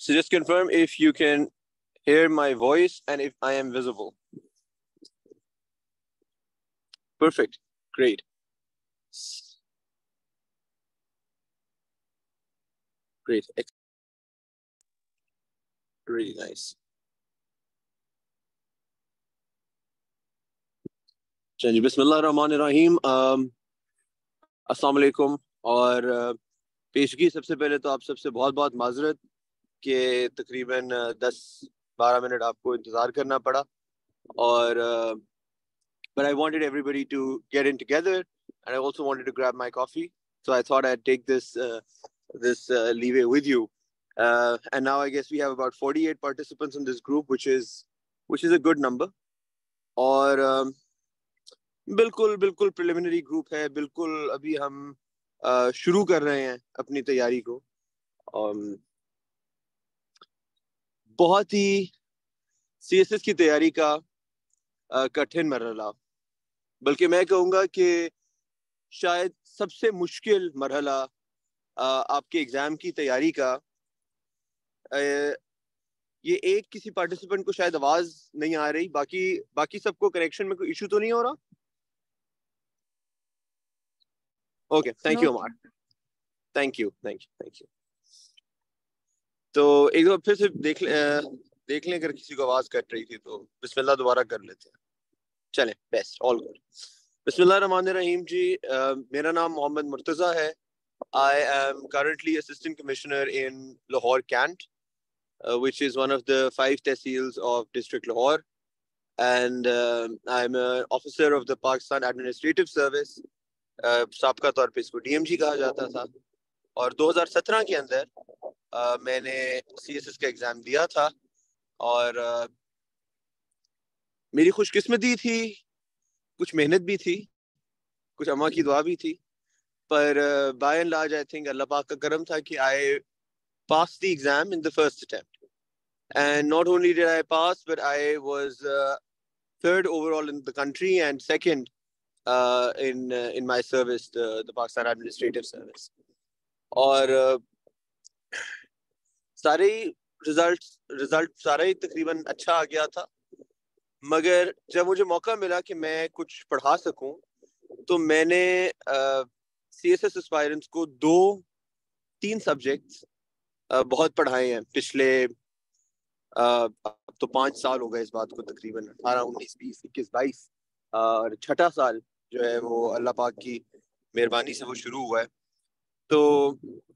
So just confirm if you can hear my voice and if I am visible. Perfect. Great. Great. Really nice. چلیے بسم اللہ الرحمن الرحیم. السلام علیکم. اور پیشگی سب سے پہلے تو آپ سب سے بہت بہت معذرت کہ تقریباً 10-12 منٹ آپ کو انتظار کرنا پڑا. اور but I wanted everybody to get in together and I also wanted to grab my coffee, so I thought I'd take this leeway with you. And now I guess we have about 48 participants in this group, which is a good number. اور بالکل preliminary group ہے. بالکل ابھی ہم شروع کر رہے ہیں اپنی تیاری کو. بہت ہی سی ایس ایس کی تیاری کا کٹھن مرحلہ, بلکہ میں کہوں گا کہ شاید سب سے مشکل مرحلہ آپ کے ایگزام کی تیاری کا. یہ ایک کسی پارٹیسپینٹ کو شاید آواز نہیں آ رہی, باقی سب کو کنیکشن میں کوئی ایشو تو نہیں ہو رہا؟ Okay, thank you Ammar, thank you. تو ایک دفعہ پھر سے دیکھ لیں اگر کسی کو آواز کٹ رہی تھی تو بسم اللہ دوبارہ کر لیتے ہیں. چلیں, بیسٹ, آل گڈ. بسم اللہ الرحمن الرحیم. جی میرا نام محمد مرتضیٰ ہے. I am currently Assistant Commissioner in Lahore Cant, which is one of the 5 tehsils of District Lahore. And I'm an officer of the Pakistan Administrative Service. سابقہ طور پہ اس کو ڈی ایم جی کہا جاتا تھا. اور 2017 کے اندر میں نے سی ایس ایس کا ایگزام دیا تھا. اور میری خوش قسمتی تھی, کچھ محنت بھی تھی, کچھ اماں کی دعا بھی تھی, پر by and large I think اللہ پاک کا کرم تھا کہ I pass the exam in the first attempt. And not only did I pass but I was third overall in the country and second in my service, the Pakistan Administrative Service. اور سارے result سارا ہی تقریباً اچھا آ گیا تھا, مگر جب مجھے موقع ملا کہ میں کچھ پڑھا سکوں تو میں نے سی ایس ایس اسپائرنٹس کو 2-3 سبجیکٹس بہت پڑھائے ہیں پچھلے اب تو 5 سال ہو گئے اس بات کو, تقریباً 18, 19, 20, 21, 22 اور چھٹا سال جو ہے وہ اللہ پاک کی مہربانی سے وہ شروع ہوا ہے. تو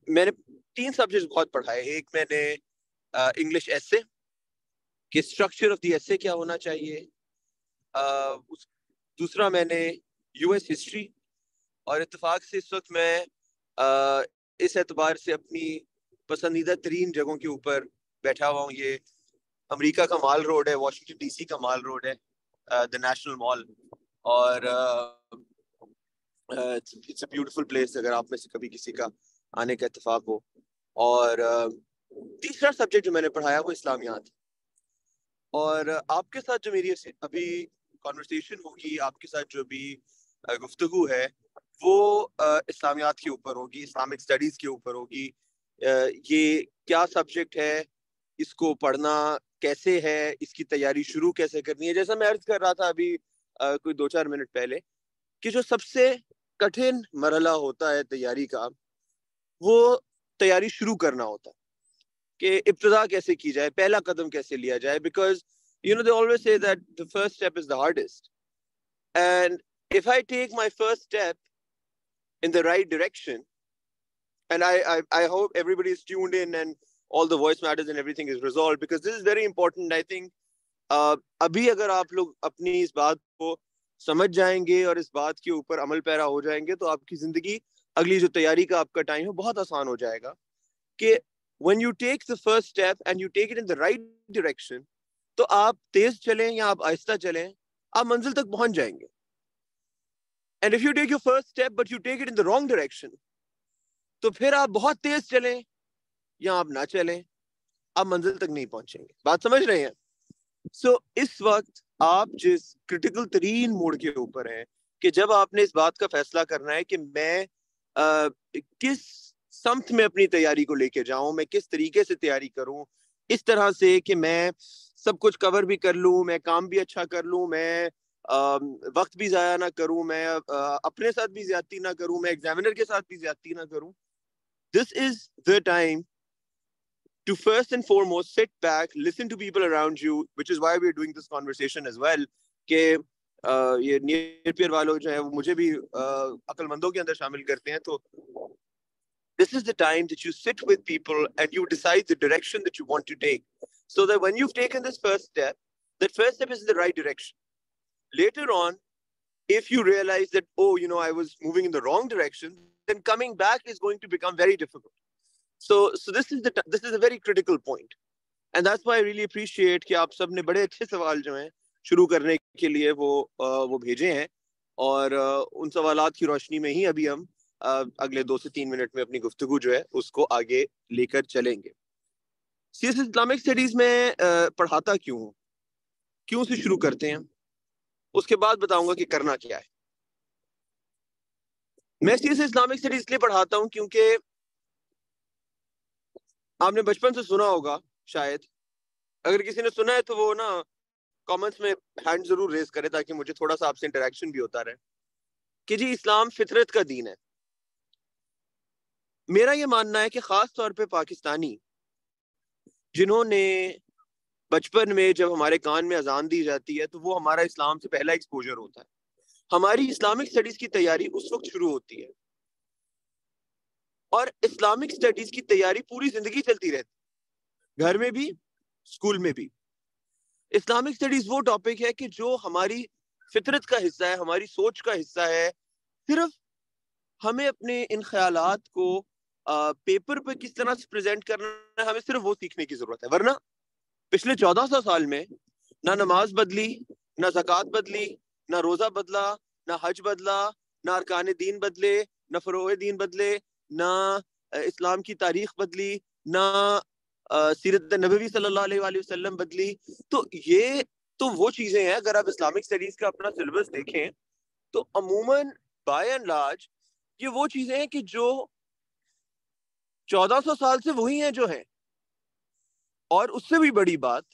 میں نے 3 سبجیکٹ بہت پڑھائے. ایک میں نے انگلش ایسے کہ اسٹرکچر آف دی ایسے کیا ہونا چاہیے. دوسرا میں نے یو ایس ہسٹری, اور اتفاق سے اس وقت میں اس اعتبار سے اپنی پسندیدہ ترین جگہوں کے اوپر بیٹھا ہوا ہوں. یہ امریکہ کا مال روڈ ہے, واشنگٹن ڈی سی کا مال روڈ ہے, دا نیشنل مال. اور اٹس اے بیوٹیفل پلیس اگر آپ میں سے کبھی کسی کا آنے کا اتفاق ہو. اور تیسرا سبجیکٹ جو میں نے پڑھایا وہ اسلامیات. اور آپ کے ساتھ جو میری ابھی کانورسیشن ہوگی, آپ کے ساتھ جو بھی گفتگو ہے وہ اسلامیات کے اوپر ہوگی, اسلامک اسٹڈیز کے اوپر ہوگی. یہ کیا سبجیکٹ ہے, اس کو پڑھنا کیسے ہے, اس کی تیاری شروع کیسے کرنی ہے. جیسا میں عرض کر رہا تھا ابھی کوئی 2-4 منٹ پہلے کہ جو سب سے کٹھن مرحلہ ہوتا ہے تیاری کا وہ تیاری شروع کرنا ہوتا ہے, کہ ابتدا کیسے کی جائے, پہلا قدم کیسے لیا جائے. Because they always say that the first step is the hardest, and if I take my first step in the right direction, and I hope everybody is tuned in and all the voice matters and everything is resolved, because this is very important. I think ابھی اگر آپ لوگ اپنی اس بات کو سمجھ جائیں گے اور اس بات کے اوپر عمل پیرا ہو جائیں گے تو آپ کی زندگی, اگلی جو تیاری کا آپ کا ٹائم ہے, بہت آسان ہو جائے گا. کہ when you take the first step and you take it in the right direction, تو آپ تیز چلیں یا آپ آہستہ چلیں, آپ منزل تک پہنچ جائیں گے. And if you take your first step but you take it in the wrong direction, تو پھر آپ بہت تیز چلیں یا آپ نہ چلیں, آپ منزل تک نہیں پہنچیں گے. بات سمجھ رہے ہیں؟ سو اس وقت آپ جس کرٹیکل ترین موڑ کے اوپر ہیں کہ جب آپ نے اس بات کا فیصلہ کرنا ہے کہ میں کس سمت میں اپنی تیاری کو لے کے جاؤں, میں کس طریقے سے تیاری کروں, اس طرح سے کہ میں سب کچھ کور بھی کر لوں, میں کام بھی اچھا کر لوں, میں وقت بھی ضائع نہ کروں, میں اپنے ساتھ بھی زیادتی نہ کروں, میں ایگزامینر کے ساتھ بھی زیادتی نہ کروں. This is the time to first and foremost sit back, listen to people around you, which is why we're doing this conversation as well. کہ یہ نیئر پیئر والوں جو ہیں وہ مجھے بھی عقل مندوں کے اندر شامل کرتے ہیں. تو this is the time that you sit with people and you decide the direction that you want to take, so that when you've taken this first step, that first step is the right direction. Later on, if you realize that, oh, you know, I was moving in the wrong direction, then coming back is going to become very difficult. So this is a very critical point, and that's why I really appreciate کہ آپ سب نے بڑے اچھے سوال جو ہیں شروع کرنے کے لیے وہ بھیجے ہیں, اور ان سوالات کی روشنی میں ہی ابھی ہم اگلے 2 سے 3 منٹ میں اپنی گفتگو جو ہے اس کو آگے لے کر چلیں گے. سی ایس اسلامک اسٹڈیز میں پڑھاتا کیوں ہوں, کیوں سے شروع کرتے ہیں, اس کے بعد بتاؤں گا کہ کرنا کیا ہے. میں سی ایس اسلامک اسٹڈیز اس لیے پڑھاتا ہوں کیونکہ آپ نے بچپن سے سنا ہوگا, شاید اگر کسی نے سنا ہے تو وہ نا کامنٹس میں ہینڈ ضرور ریز کرے تاکہ مجھے تھوڑا سا آپ سے انٹریکشن بھی ہوتا رہے, کہ جی اسلام فطرت کا دین ہے. میرا یہ ماننا ہے کہ خاص طور پہ پاکستانی جنہوں نے بچپن میں جب ہمارے کان میں اذان دی جاتی ہے تو وہ ہمارا اسلام سے پہلا ایکسپوجر ہوتا ہے. ہماری اسلامک اسٹڈیز کی تیاری اس وقت شروع ہوتی ہے, اور اسلامک اسٹڈیز کی تیاری پوری زندگی چلتی رہتی, گھر میں بھی, اسکول میں بھی. اسلامک اسٹڈیز وہ ٹاپک ہے کہ جو ہماری فطرت کا حصہ ہے, ہماری سوچ کا حصہ ہے. صرف ہمیں اپنے ان خیالات کو پیپر پہ کس طرح سے پریزنٹ کرنا ہے, ہمیں صرف وہ سیکھنے کی ضرورت ہے. ورنہ پچھلے 1400 سال میں نہ نماز بدلی, نہ زکوٰۃ بدلی, نہ روزہ بدلا, نہ حج بدلا, نہ ارکان دین بدلے, نہ فروع دین بدلے, نہ اسلام کی تاریخ بدلی, نہ سیرت نبوی صلی اللہ علیہ وآلہ وسلم بدلی. تو یہ تو وہ چیزیں ہیں, اگر آپ اسلامک اسٹڈیز کا اپنا سلیبس دیکھیں تو عموماً بائی اینڈ لارج یہ وہ چیزیں ہیں کہ جو 1400 سال سے وہی ہیں جو ہیں. اور اس سے بھی بڑی بات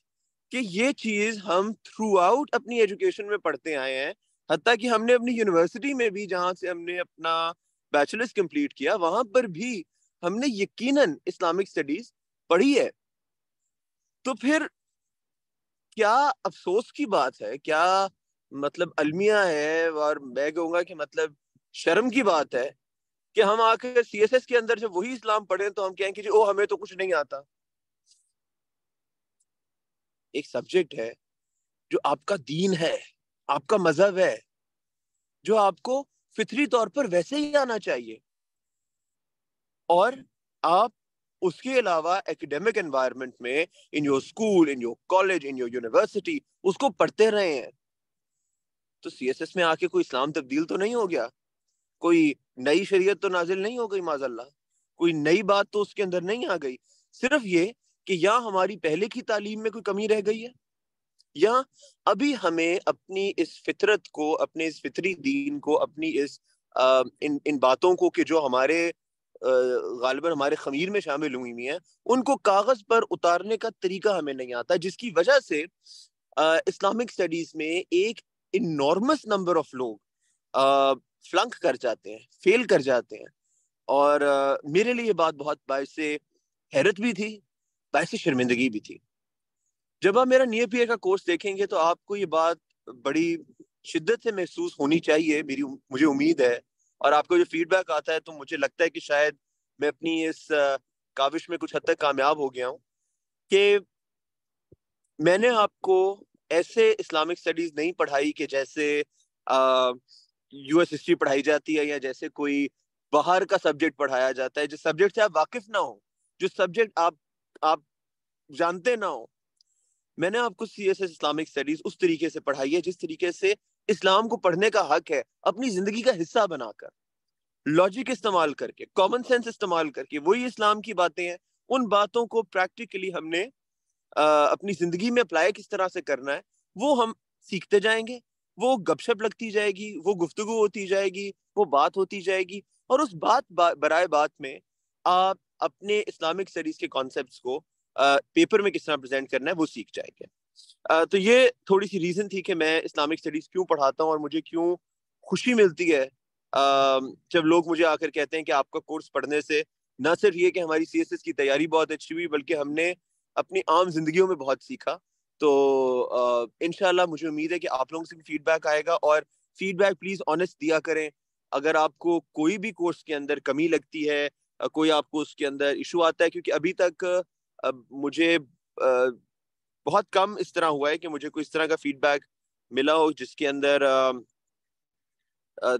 کہ یہ چیز ہم تھرو آؤٹ اپنی ایجوکیشن میں پڑھتے آئے ہیں, حتیٰ کہ ہم نے اپنی یونیورسٹی میں بھی, جہاں سے ہم نے اپنا بیچلرز کمپلیٹ کیا, وہاں پر بھی ہم نے یقیناً اسلامک اسٹڈیز پڑھی ہے. تو پھر کیا افسوس کی بات ہے, کیا مطلب المیہ ہے, اور میں کہوں گا کہ مطلب شرم کی بات ہے کہ ہم آ کے سی ایس ایس کے اندر جب وہی اسلام پڑھیں تو ہم کہیں کہ جی او ہمیں تو کچھ نہیں آتا. ایک سبجیکٹ ہے جو آپ کا دین ہے, آپ کا مذہب ہے, جو آپ کو فطری طور پر ویسے ہی آنا چاہیے, اور آپ اس کے علاوہ ایکیڈیمک انوائرمنٹ میں in your school, in your college, in your university اس کو پڑھتے رہے ہیں. تو سی ایس ایس میں آ کے کوئی اسلام تبدیل تو نہیں ہو گیا, کوئی نئی شریعت تو نازل نہیں ہو گئی معاذ اللہ, کوئی نئی بات تو اس کے اندر نہیں آ گئی. صرف یہ کہ یا ہماری پہلے کی تعلیم میں کوئی کمی رہ گئی ہے, یا ابھی ہمیں اپنی اس فطرت کو, اپنے اس فطری دین کو, اپنی اس ان باتوں کو کہ جو ہمارے غالباً ہمارے خمیر میں شامل ہوئی ہیں, ان کو کاغذ پر اتارنے کا طریقہ ہمیں نہیں آتا, جس کی وجہ سے اسلامک اسٹڈیز میں ایک انارمس نمبر آف لوگ فلنک کر جاتے ہیں, فیل کر جاتے ہیں. اور میرے لیے یہ بات بہت باعث حیرت بھی تھی, باعث شرمندگی بھی تھی. جب آپ میرا نیئر پیئر کا کورس دیکھیں گے تو آپ کو یہ بات بڑی شدت سے محسوس ہونی چاہیے, مجھے امید ہے. اور آپ کو جو فیڈ بیک آتا ہے تو مجھے لگتا ہے کہ شاید میں اپنی اس کاوش میں کچھ حد تک کامیاب ہو گیا ہوں, کہ میں نے آپ کو ایسے اسلامک اسٹڈیز نہیں پڑھائی کہ جیسے یو ایس ہسٹری پڑھائی جاتی ہے, یا جیسے کوئی باہر کا سبجیکٹ پڑھایا جاتا ہے, جس سبجیکٹ سے آپ واقف نہ ہو, جو سبجیکٹ آپ جانتے نہ ہو. میں نے آپ کو C S S Islamic studies اس طریقے سے پڑھائی ہے جس طریقے سے اسلام کو پڑھنے کا حق ہے, اپنی زندگی کا حصہ بنا کر, لاجک استعمال کر کے, کامن سینس استعمال کر کے. وہی اسلام کی باتیں ہیں, ان باتوں کو پریکٹیکلی ہم نے اپنی زندگی میں اپلائی کس طرح سے کرنا ہے وہ ہم سیکھتے جائیں گے. وہ گپ شپ لگتی جائے گی, وہ گفتگو ہوتی جائے گی, وہ بات ہوتی جائے گی, اور اس بات برائے بات میں آپ اپنے اسلامک اسٹڈیز کے کانسیپٹس کو پیپر میں کس طرح پریزنٹ کرنا ہے وہ سیکھ جائیں گے. تو یہ تھوڑی سی ریزن تھی کہ میں اسلامک اسٹڈیز کیوں پڑھاتا ہوں اور مجھے کیوں خوشی ملتی ہے جب لوگ مجھے آ کر کہتے ہیں کہ آپ کا کورس پڑھنے سے نہ صرف یہ کہ ہماری CSS کی تیاری بہت اچھی ہوئی بلکہ ہم نے اپنی عام زندگیوں میں بہت سیکھا. تو انشاءاللہ مجھے امید ہے کہ آپ لوگوں سے بھی فیڈ بیک آئے گا, اور فیڈ بیک پلیز آنیسٹ دیا کریں. اگر آپ کو کوئی بھی کورس کے اندر کمی لگتی ہے, کوئی آپ کو اس کے اندر ایشو آتا ہے, کیونکہ ابھی تک مجھے بہت کم اس طرح ہوا ہے کہ مجھے کوئی اس طرح کا فیڈ بیک ملا ہو جس کے اندر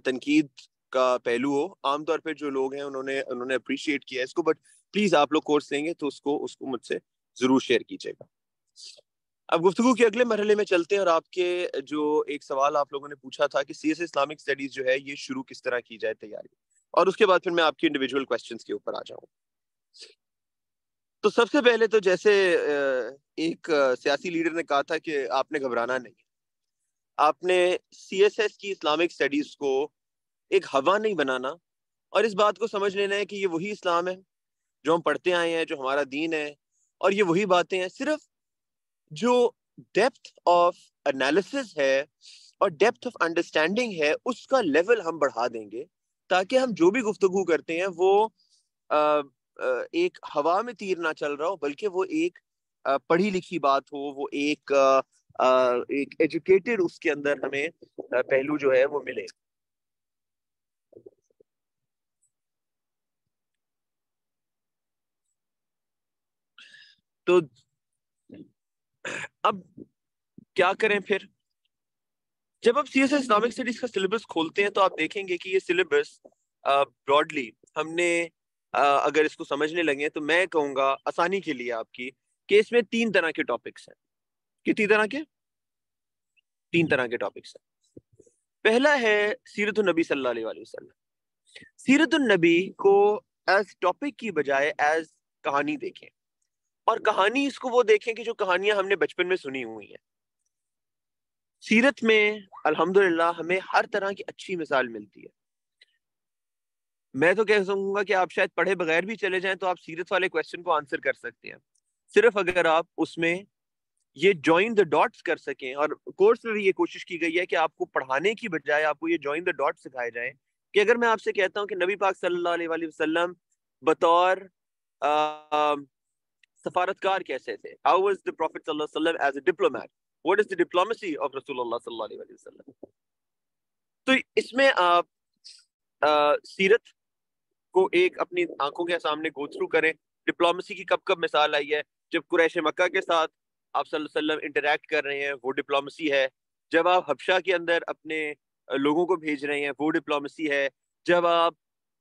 تنقید کا پہلو ہو. عام طور پہ جو لوگ ہیں انہوں نے اپریشیٹ کیا اس کو, بٹ پلیز آپ لوگ کورس لیں گے تو اس کو مجھ سے ضرور شیئر کیجیے گا. اب گفتگو کے اگلے مرحلے میں چلتے ہیں, اور آپ کے جو ایک سوال آپ لوگوں نے پوچھا تھا کہ CSS اسلامک اسٹڈیز جو ہے یہ شروع کس طرح کی جائے تیاری, اور اس کے بعد پھر میں آپ کی انڈیویجول کوسچنز کے اوپر آ جاؤں. تو سب سے پہلے تو جیسے ایک سیاسی لیڈر نے کہا تھا کہ آپ نے گھبرانا نہیں, آپ نے CSS کی اسلامک اسٹڈیز کو ایک ہوا نہیں بنانا, اور اس بات کو سمجھ لینا ہے کہ یہ وہی اسلام ہے جو ہم پڑھتے آئے ہیں, جو ہمارا دین ہے, اور یہ وہی باتیں ہیں. صرف جو ڈیپتھ آف انالیسس ہے اور ڈیپتھ آف انڈرسٹینڈنگ ہے اس کا لیول ہم بڑھا دیں گے, تاکہ ہم جو بھی گفتگو کرتے ہیں وہ ایک ہوا میں تیر نہ چل رہا ہو, بلکہ وہ ایک پڑھی لکھی بات ہو, وہ ایک ایجوکیٹڈ اس کے اندر ہمیں پہلو جو ہے وہ ملے. تو اب کیا کریں پھر؟ جب آپ CSS اسلامک اسٹڈیز کا سلیبس کھولتے ہیں تو آپ دیکھیں گے کہ یہ سلیبس براڈلی ہم نے اگر اس کو سمجھنے لگے تو میں کہوں گا آسانی کے لیے آپ کی کہ اس میں 3 طرح کے ٹاپکس ہیں. کتنی طرح کے؟ 3 طرح کے ٹاپکس ہیں. پہلا ہے سیرت النبی صلی اللہ علیہ وسلم. سیرت النبی کو ایز ٹاپک کی بجائے ایز کہانی دیکھیں, اور کہانی اس کو وہ دیکھیں کہ جو کہانیاں ہم نے بچپن میں سنی ہوئی ہیں. سیرت میں الحمدللہ ہمیں ہر طرح کی اچھی مثال ملتی ہے. میں تو کہہ سکوں گا کہ آپ شاید پڑھے بغیر بھی چلے جائیں تو آپ سیرت والے کویسچن کو آنسر کر سکتے ہیں, صرف اگر آپ اس میں یہ جوائن دا ڈاٹس کر سکیں. اور کورس میں بھی یہ کوشش کی گئی ہے کہ آپ کو پڑھانے کی بجائے آپ کو یہ جوائن دا ڈاٹس سکھائے جائیں, کہ اگر میں آپ سے کہتا ہوں کہ نبی پاک صلی اللہ علیہ وآلہ وسلم بطور سفارتکار کیسے تھے, how was the Prophet صلی اللہ علیہ وسلم as a diplomat, what is the diplomacy of رسول اللہ صلی اللہ علیہ وسلم. تو اس میں آپ سیرت کو ایک اپنی آنکھوں کے سامنے گو تھرو کریں. ڈپلومسی کی کب کب مثال آئی ہے؟ جب قریش مکہ کے ساتھ آپ صلی اللہ علیہ وسلم انٹریکٹ کر رہے ہیں, وہ ڈپلومسی ہے. جب آپ حبشہ کے اندر اپنے لوگوں کو بھیج رہے ہیں, وہ ڈپلومسی ہے. جب آپ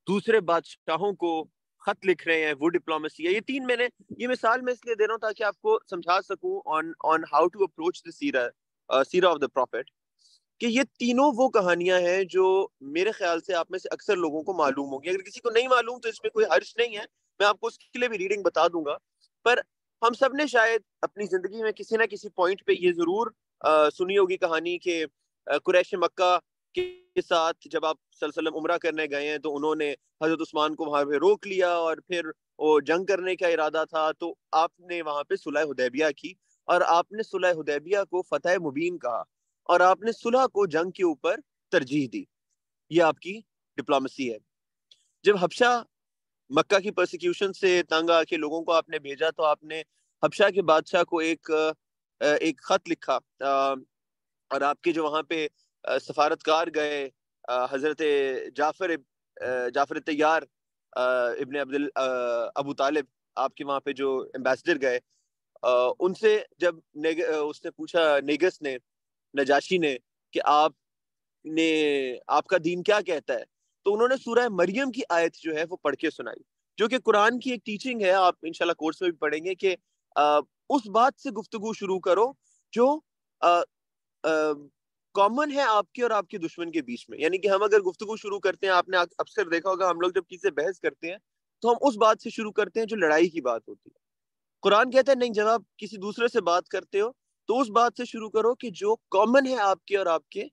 دوسرے بادشاہوں کو خط لکھ رہے ہیں, وہ ڈپلومسی ہے. یہ 3 میں نے یہ مثال میں اس لیے دے رہا ہوں تاکہ آپ کو سمجھا سکوں on how to approach the سیرہ of the prophet, کہ یہ تینوں وہ کہانیاں ہیں جو میرے خیال سے آپ میں سے اکثر لوگوں کو معلوم ہوگی. اگر کسی کو نہیں معلوم تو اس میں کوئی حرج نہیں ہے, میں آپ کو اس کے لیے بھی ریڈنگ بتا دوں گا. پر ہم سب نے شاید اپنی زندگی میں کسی نہ کسی پوائنٹ پہ یہ ضرور سنی ہوگی کہانی کہ قریش مکہ کے ساتھ جب آپ صلی اللہ علیہ وسلم عمرہ کرنے گئے ہیں تو انہوں نے حضرت عثمان کو وہاں پہ روک لیا, اور پھر وہ جنگ کرنے کا ارادہ تھا, تو آپ نے وہاں پہ صلح حدیبیہ کی, اور آپ نے صلح حدیبیہ کو فتح مبین کہا, اور آپ نے صلح کو جنگ کے اوپر ترجیح دی. یہ آپ کی ڈپلومسی ہے. جب حبشہ مکہ کی پرسیکیوشن سے تنگ آ کے لوگوں کو آپ نے بھیجا تو آپ نے حبشہ کے بادشاہ کو ایک خط لکھا, اور آپ کے جو وہاں پہ سفارتکار گئے حضرت جعفر طیار ابن ابو طالب, آپ کے وہاں پہ جو ایمبیسڈر گئے, ان سے جب اس نے پوچھا نیگس نے, نجاشی نے, کہ آپ کا دین کیا کہتا ہے, تو انہوں نے سورہ مریم کی آیت جو ہے وہ پڑھ کے سنائی, جو کہ قرآن کی ایک ٹیچنگ ہے. آپ انشاءاللہ کورس میں بھی پڑھیں گے کہ اس بات سے گفتگو شروع کرو جو کامن ہے آپ کے اور آپ کے دشمن کے بیچ میں. یعنی کہ ہم اگر گفتگو شروع کرتے ہیں, آپ نے اکثر دیکھا ہوگا ہم لوگ جب کسی سے بحث کرتے ہیں تو ہم اس بات سے شروع کرتے ہیں جو لڑائی کی بات ہوتی ہے. قرآن کہتا ہے نہیں, جب آپ کسی دوسرے سے بات کرتے ہو تو اس بات سے شروع کرو کہ جو کامن ہے آپ کے اور آپ کے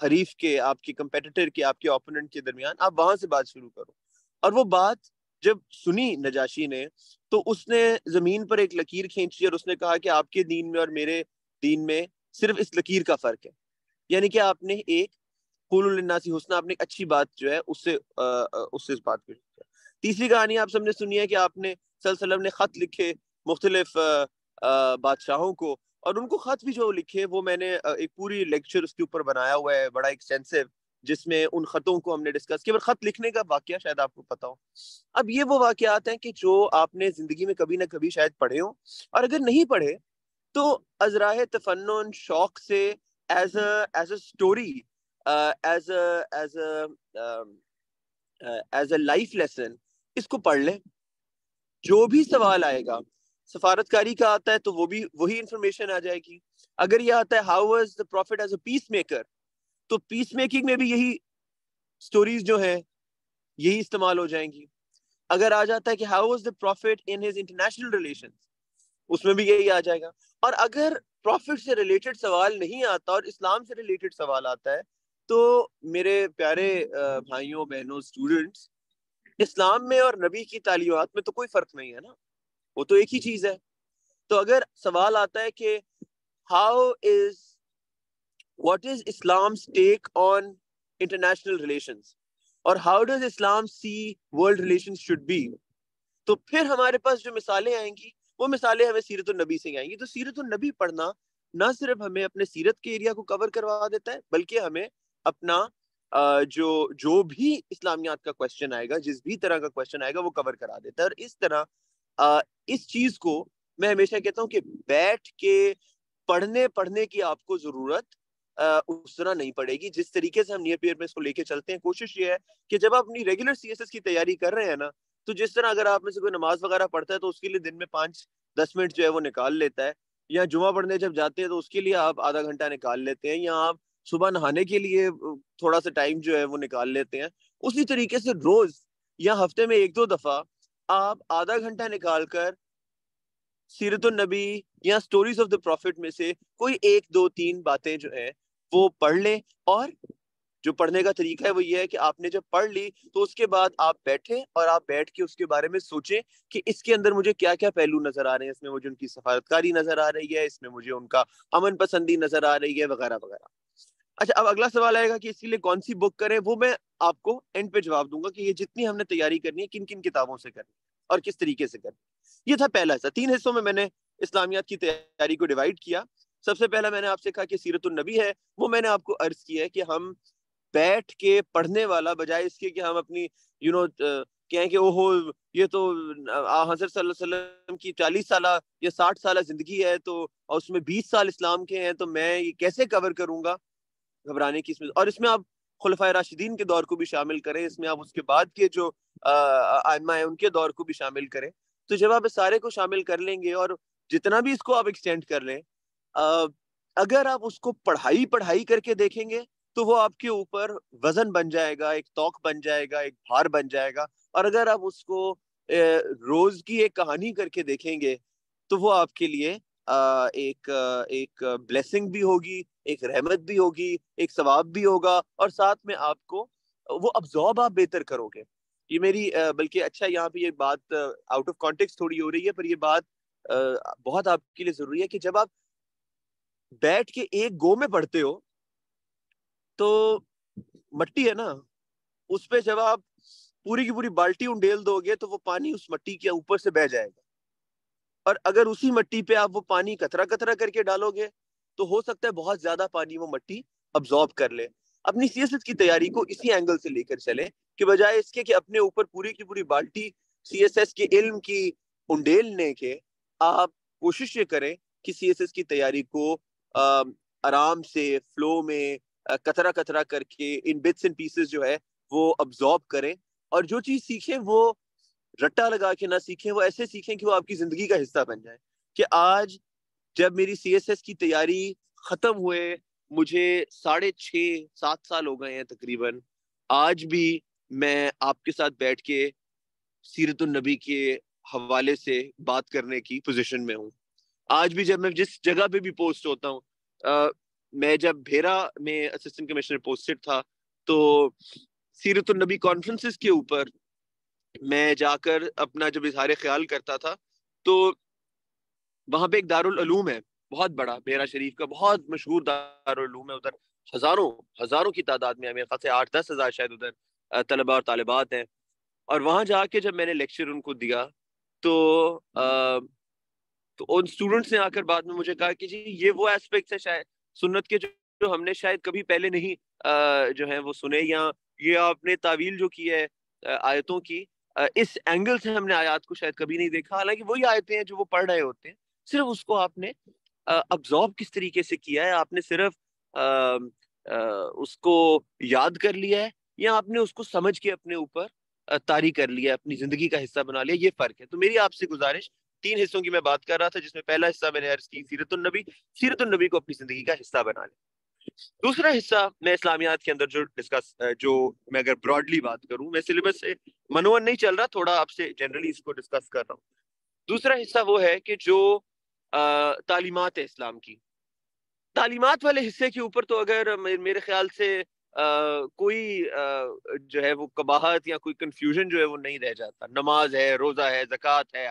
حریف کے, آپ کے کمپیٹیٹر کے, آپ کے اوپوننٹ کے درمیان, آپ وہاں سے بات شروع کرو. اور وہ بات جب سنی نجاشی نے تو اس نے زمین پر ایک لکیر کھینچی اور اس نے کہا کہ آپ کے دین میں اور میرے دین میں صرف اس لکیر کا فرق ہے، یعنی کہ آپ نے ایک قولوا للناس حسنا، آپ نے ایک اچھی بات جو ہے اس سے اس بات کو کیا۔ تیسری کہانی آپ سب نے سنی ہے کہ آپ نے صلی اللہ علیہ وسلم نے خط لکھے مختلف بادشاہوں کو، اور ان کو خط بھی جو لکھے وہ میں نے ایک پوری لیکچر اس کے اوپر بنایا ہوا ہے، بڑا ایکسٹینسو، جس میں ان خطوں کو ہم نے ڈسکس کیا۔ خط لکھنے کا واقعہ شاید آپ کو پتا ہو۔ اب یہ وہ واقعات ہیں کہ جو آپ نے زندگی میں کبھی نہ کبھی شاید پڑھے ہوں، اور اگر نہیں پڑھے تو ازراہ تفنن شوق سے as a story, as a life lesson اس کو پڑھ لیں۔ جو بھی سوال آئے گا، سفارتکاری کا آتا ہے تو وہ بھی وہی انفارمیشن آ جائے گی۔ اگر یہ آتا ہے how was the prophet as a peace maker, تو پیس میکنگ میں بھی یہی سٹوریز جو ہیں یہی استعمال ہو جائیں گی۔ اگر آ جاتا ہے کہ how was the profit in his international relations, اس میں بھی یہی آ جائے گا۔ اور اگر پروفٹ سے ریلیٹڈ سوال نہیں آتا اور اسلام سے ریلیٹڈ سوال آتا ہے تو میرے پیارے بھائیوں بہنوں اسٹوڈنٹس، اسلام میں اور نبی کی تعلیمات میں تو کوئی فرق نہیں ہے نا، وہ تو ایک ہی چیز ہے۔ تو اگر سوال آتا ہے کہ what is Islam's take on international relations اور how does Islam see world relations should be، تو پھر ہمارے پاس جو مثالیں آئیں گی وہ مثالیں ہمیں سیرت النبی سے آئیں گی۔ تو سیرت النبی پڑھنا نہ صرف ہمیں اپنے سیرت کے ایریا کو کور کروا دیتا ہے، بلکہ ہمیں اپنا جو بھی اسلامیات کا کوشچن آئے گا، جس بھی طرح کا کوشچن آئے گا وہ کور کرا دیتا ہے۔ اور اس طرح اس چیز کو میں ہمیشہ کہتا ہوں کہ بیٹھ کے پڑھنے کی آپ کو ضرورت اس طرح نہیں پڑے گی جس طریقے سے ہم نیئر پیئر میں اس کو لے کے چلتے ہیں۔ کوشش یہ ہے کہ جب آپ اپنی ریگولر سی ایس ایس کی تیاری کر رہے ہیں نا، تو جس طرح اگر آپ میں سے کوئی نماز وغیرہ پڑھتا ہے تو اس کے لیے دن میں 5-10 منٹ جو ہے وہ نکال لیتا ہے، یا جمعہ پڑھنے جب جاتے ہیں تو اس کے لیے آپ آدھا گھنٹہ نکال لیتے ہیں، یا آپ صبح نہانے کے لیے تھوڑا سا ٹائم جو ہے وہ نکال لیتے ہیں، اسی طریقے سے روز یا ہفتے میں 1-2 دفعہ آپ آدھا گھنٹہ نکال کر سیرت النبی یا سٹوریز آف دا پروفٹ میں سے کوئی 1-2-3 باتیں جو ہیں وہ پڑھ لیں۔ اور جو پڑھنے کا طریقہ ہے وہ یہ ہے کہ آپ نے جب پڑھ لی تو اس کے بعد آپ بیٹھیں اور آپ بیٹھ کے اس کے بارے میں سوچیں کہ اس کے اندر مجھے کیا کیا پہلو نظر آ رہے ہیں، اس میں مجھے ان کی سفارتکاری نظر آ رہی ہے، اس میں مجھے ان کا امن پسندی نظر آ رہی ہے، وغیرہ وغیرہ۔ اچھا، اب اگلا سوال آئے گا کہ اس کے لیے کون سی بک کریں، وہ میں آپ کو اینڈ پہ جواب دوں گا کہ یہ جتنی ہم نے تیاری کرنی ہے کن کن کتابوں سے کرنی ہے اور کس طریقے سے کرنی۔ یہ تھا پہلا حصہ۔ 3 حصوں میں نے اسلامیات کی تیاری کو ڈیوائیڈ کیا۔ سب سے پہلا میں نے آپ سے کہا کہ سیرت النبی ہے، وہ میں نے آپ کو عرض کیا ہے کہ ہم بیٹھ کے پڑھنے والا بجائے اس کے کہ ہم اپنی کہیں کہ اوہو یہ تو حضرت صلی اللہ علیہ وسلم کی 40 سالہ یا 60 سالہ زندگی ہے تو اور اس میں 20 سال اسلام کے ہیں، تو میں یہ کیسے کور کروں گا، گھبرانے کی اس میں۔ اور اس میں آپ خلفائے راشدین کے دور کو بھی شامل کریں، اس میں آپ اس کے بعد کے جو ائمہ ہیں ان کے دور کو بھی شامل کریں۔ تو جب آپ اس سارے کو شامل کر لیں گے اور جتنا بھی اس کو آپ ایکسٹینڈ کر لیں، اگر آپ اس کو پڑھائی کر کے دیکھیں گے تو وہ آپ کے اوپر وزن بن جائے گا، ایک توق بن جائے گا، ایک بھار بن جائے گا۔ اور اگر آپ اس کو روز کی ایک کہانی کر کے دیکھیں گے تو وہ آپ کے لیے ایک بلیسنگ بھی ہوگی، ایک رحمت بھی ہوگی، ایک ثواب بھی ہوگا، اور ساتھ میں آپ کو وہ ابزارب آپ بہتر کرو گے۔ یہ میری بلکہ اچھا یہاں پہ یہ بات آؤٹ آف کانٹیکسٹ تھوڑی ہو رہی ہے، پر یہ بات بہت آپ کے لیے ضروری ہے کہ جب آپ بیٹھ کے ایک گو میں پڑھتے ہو تو مٹی ہے نا، اس پہ جب آپ پوری کی پوری بالٹی انڈیل دو گے تو وہ پانی اس مٹی کے اوپر سے بہہ جائے گا، اور اگر اسی مٹی پہ آپ وہ پانی قطرہ قطرہ کر کے ڈالو گے تو ہو سکتا ہے بہت زیادہ پانی وہ مٹی ابزارب کر لے۔ اپنی سیاست کی تیاری کو اسی اینگل سے لے کر چلے کہ بجائے اس کے کہ اپنے اوپر پوری کی پوری بالٹی سی ایس ایس کے علم کی انڈیلنے کے، آپ کوشش یہ کریں کہ سی ایس ایس کی تیاری کو آرام سے فلو میں قطرہ قطرہ کر کے ان بٹس اینڈ پیسز جو ہے وہ ابزارب کریں، اور جو چیز سیکھیں وہ رٹا لگا کے نہ سیکھیں، وہ ایسے سیکھیں کہ وہ آپ کی زندگی کا حصہ بن جائے۔ کہ آج جب میری سی ایس ایس کی تیاری ختم ہوئے مجھے 6.5-7 سال ہو گئے ہیں تقریباً، آج بھی میں آپ کے ساتھ بیٹھ کے سیرت النبی کے حوالے سے بات کرنے کی پوزیشن میں ہوں۔ آج بھی جب میں جس جگہ پہ بھی پوسٹ ہوتا ہوں، میں جب بھیرا میں اسسٹنٹ کمشنر پوسٹڈ تھا تو سیرت النبی کانفرنسز کے اوپر میں جا کر اپنا جب اظہار خیال کرتا تھا تو وہاں پہ ایک دارالعلوم ہے بہت بڑا، بیرا شریف کا بہت مشہور دارالعلوم ہے، ادھر ہزاروں کی تعداد میں، میرے خیال سے 8-10 ہزار شاید ادھر طلباء اور طالبات ہیں. اور وہاں جا کے جب میں نے لیکچر ان کو دیا تو تو ان اسٹوڈنٹس نے آ کر بعد میں مجھے کہا کہ جی یہ وہ ایسپیکٹس ہیں شاید سنت کے جو ہم نے شاید کبھی پہلے نہیں جو ہے وہ سنے، یا یہ آپ نے تعویل جو کی ہے آیتوں کی، اس اینگل سے ہم نے آیات کو شاید کبھی نہیں دیکھا. حالانکہ وہی آیتیں ہیں جو وہ پڑھ رہے ہوتے ہیں، صرف اس کو آپ نے ابزارب کس طریقے سے کیا ہے، آپ نے صرف اس کو یاد کر لیا ہے یا آپ نے اس کو سمجھ کے اپنے اوپر طاری کر لیا، اپنی زندگی کا حصہ بنا لیا. یہ فرق ہے. تو میری آپ سے گزارش، 3 حصوں کی میں بات کر رہا تھا، جس میں پہلا حصہ میں نے عرض کی سیرت النبی کو اپنی زندگی کا حصہ بنا لیں. دوسرا حصہ میں اسلامیات کے اندر جو میں اگر براڈلی بات کروں، میں سلیبس سے منون نہیں چل رہا، تھوڑا آپ سے جنرلی اس کو ڈسکس کر رہا ہوں. دوسرا حصہ وہ ہے کہ جو تعلیمات ہے اسلام کی، تعلیمات والے حصے کے اوپر تو اگر میرے خیال سے کوئی جو ہے وہ قباحت یا کوئی کنفیوژن جو ہے وہ نہیں رہ جاتا. نماز ہے، روزہ ہے، زکوٰۃ ہے،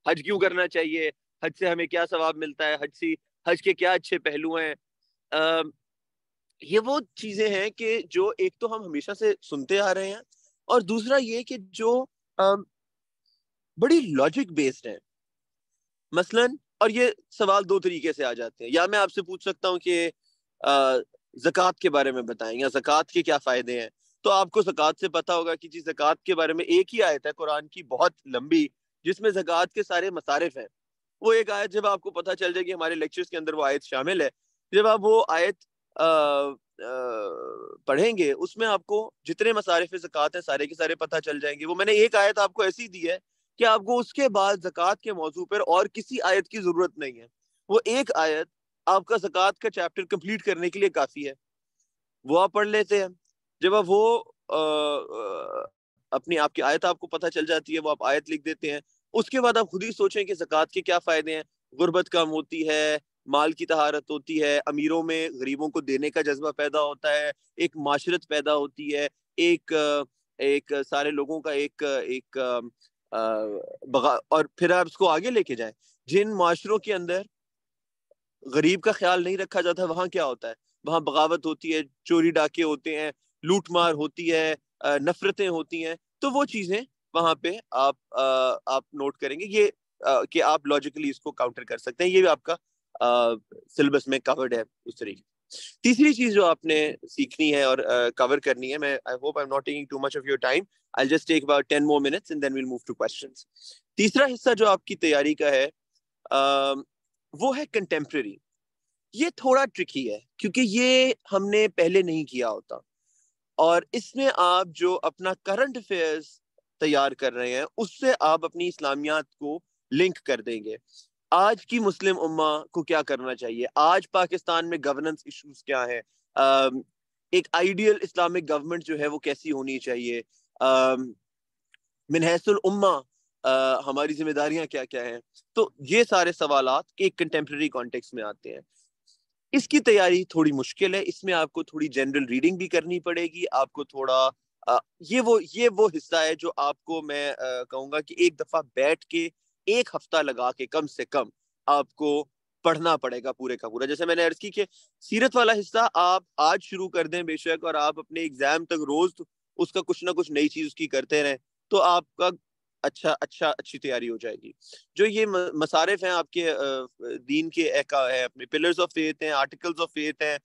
حج کیوں کرنا چاہیے، حج سے ہمیں کیا ثواب ملتا ہے، حج کے کیا اچھے پہلو ہیں. یہ وہ چیزیں ہیں کہ جو ایک تو ہم ہمیشہ سے سنتے آ رہے ہیں، اور دوسرا یہ کہ جو بڑی لاجک بیسڈ ہیں. مثلا، اور یہ سوال 2 طریقے سے آ جاتے ہیں. یا میں آپ سے پوچھ سکتا ہوں کہ زکوٰۃ کے بارے میں بتائیں، یا زکوٰۃ کے کیا فائدے ہیں. تو آپ کو زکوٰۃ سے پتا ہوگا کہ جی زکوٰۃ کے بارے میں ایک ہی آیت ہے قرآن کی بہت لمبی، جس میں زکوٰۃ کے سارے مصارف ہیں. وہ ایک آیت جب آپ کو پتا چل جائے گی، ہمارے لیکچرز کے اندر وہ آیت شامل ہے، جب آپ وہ آیت پڑھیں گے، اس میں آپ کو جتنے مصارف زکوٰۃ ہیں سارے کے سارے پتہ چل جائیں گے. وہ میں نے ایک آیت آپ کو ایسی دی ہے کہ آپ کو اس کے بعد زکوٰۃ کے موضوع پر اور کسی آیت کی ضرورت نہیں ہے. وہ ایک آیت آپ کا زکوٰۃ کا چیپٹر کمپلیٹ کرنے کے لیے کافی ہے. وہ آپ پڑھ لیتے ہیں. جب آپ وہ اپنی آپ کی آیت آپ کو پتہ چل جاتی ہے، وہ آپ آیت لکھ دیتے ہیں. اس کے بعد آپ خود ہی سوچیں کہ زکوٰۃ کے کیا فائدے ہیں. غربت کم ہوتی ہے، مال کی طہارت ہوتی ہے، امیروں میں غریبوں کو دینے کا جذبہ پیدا ہوتا ہے، ایک معاشرت پیدا ہوتی ہے، ایک سارے لوگوں کا ایک اور پھر آپ اس کو آگے لے کے جائیں. جن معاشروں کے اندر غریب کا خیال نہیں رکھا جاتا، وہاں کیا ہوتا ہے؟ وہاں بغاوت ہوتی ہے، چوری ڈاکے ہوتے ہیں، لوٹ مار ہوتی ہے، نفرتیں ہوتی ہیں. تو وہ چیزیں وہاں پہ آپ نوٹ کریں گے یہ کہ آپ لاجیکلی اس کو کاؤنٹر کر سکتے ہیں. یہ بھی آپ کا سلیبس میں کورڈ ہے اس طریقے. تیسری چیز جو آپ نے سیکھنی ہے اور کور کرنی ہے، میں I hope I'm not taking too much of your time. I'll just take about 10 more minutes and then we'll move to questions. تیسرا حصہ جو آپ کی تیاری کا ہے وہ ہے کنٹمپریری. یہ تھوڑا ٹرکی ہے کیونکہ یہ ہم نے پہلے نہیں کیا ہوتا، اور اس میں آپ جو اپنا کرنٹ افیئرز تیار کر رہے ہیں اس سے آپ اپنی اسلامیات کو لنک کر دیں گے. آج کی مسلم امہ کو کیا کرنا چاہیے، آج پاکستان میں گورننس ایشوز کیا ہیں، ایک آئیڈیل اسلامک گورنمنٹ جو ہے وہ کیسی ہونی چاہیے، من حیث الامہ ہماری ذمہ داریاں کیا کیا ہیں. تو یہ سارے سوالات ایک کنٹمپریری کانٹیکس میں آتے ہیں. اس کی تیاری تھوڑی مشکل ہے، اس میں آپ کو تھوڑی جنرل ریڈنگ بھی کرنی پڑے گی. آپ کو تھوڑا یہ وہ حصہ ہے جو آپ کو میں کہوں گا کہ ایک دفعہ بیٹھ کے 1 ہفتہ لگا کے کم سے کم آپ کو پڑھنا پڑے گا پورے کا پورا. جیسے میں نے عرض کی کہ سیرت والا حصہ آپ آج شروع کر دیں بے شک، اور آپ اپنے ایگزام تک روز اس کا کچھ نہ کچھ نئی چیز اس کی کرتے رہیں، تو آپ کا اچھی تیاری ہو جائے گی. جو یہ مصارف ہیں آپ کے دین کے ہے، اپنے پلرز آف فیتھ ہیں، آرٹیکلز آف فیتھ ہیں،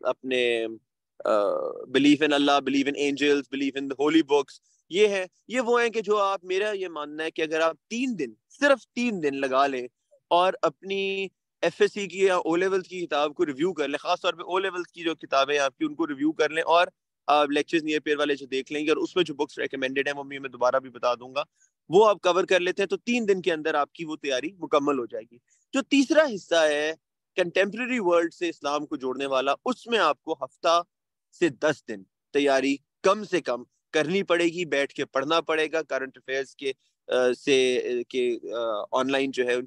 اپنے belief in Allah, belief in angels, belief in holy books, یہ وہ ہیں کہ جو آپ، میرا یہ ماننا ہے کہ اگر آپ 3 دن، صرف 3 دن لگا لیں اور اپنی ایف ایس سی کی یا او لیولز کی کتاب کو ریویو کر لیں، خاص طور پہ او لیولز کی جو کتابیں آپ کی ان کو ریویو کر لیں، اور لیکچرز نیئر پیئر والے جو دیکھ لیں گے، اور اس میں جو بکس ریکمینڈڈ ہیں وہ میں دوبارہ بھی بتا دوں گا، وہ آپ کور کر لیتے ہیں، تو 3 دن کے اندر آپ کی وہ تیاری مکمل ہو جائے گی. جو تیسرا حصہ ہے کنٹمپریری ورلڈ سے اسلام کو جوڑنے والا، اس میں آپ کو 10 دن تیاری کم سے کم کرنی پڑے گی. بیٹھ کے پڑھنا پڑے گا، کرنٹ افیئرز کے آن لائن جو ہے ان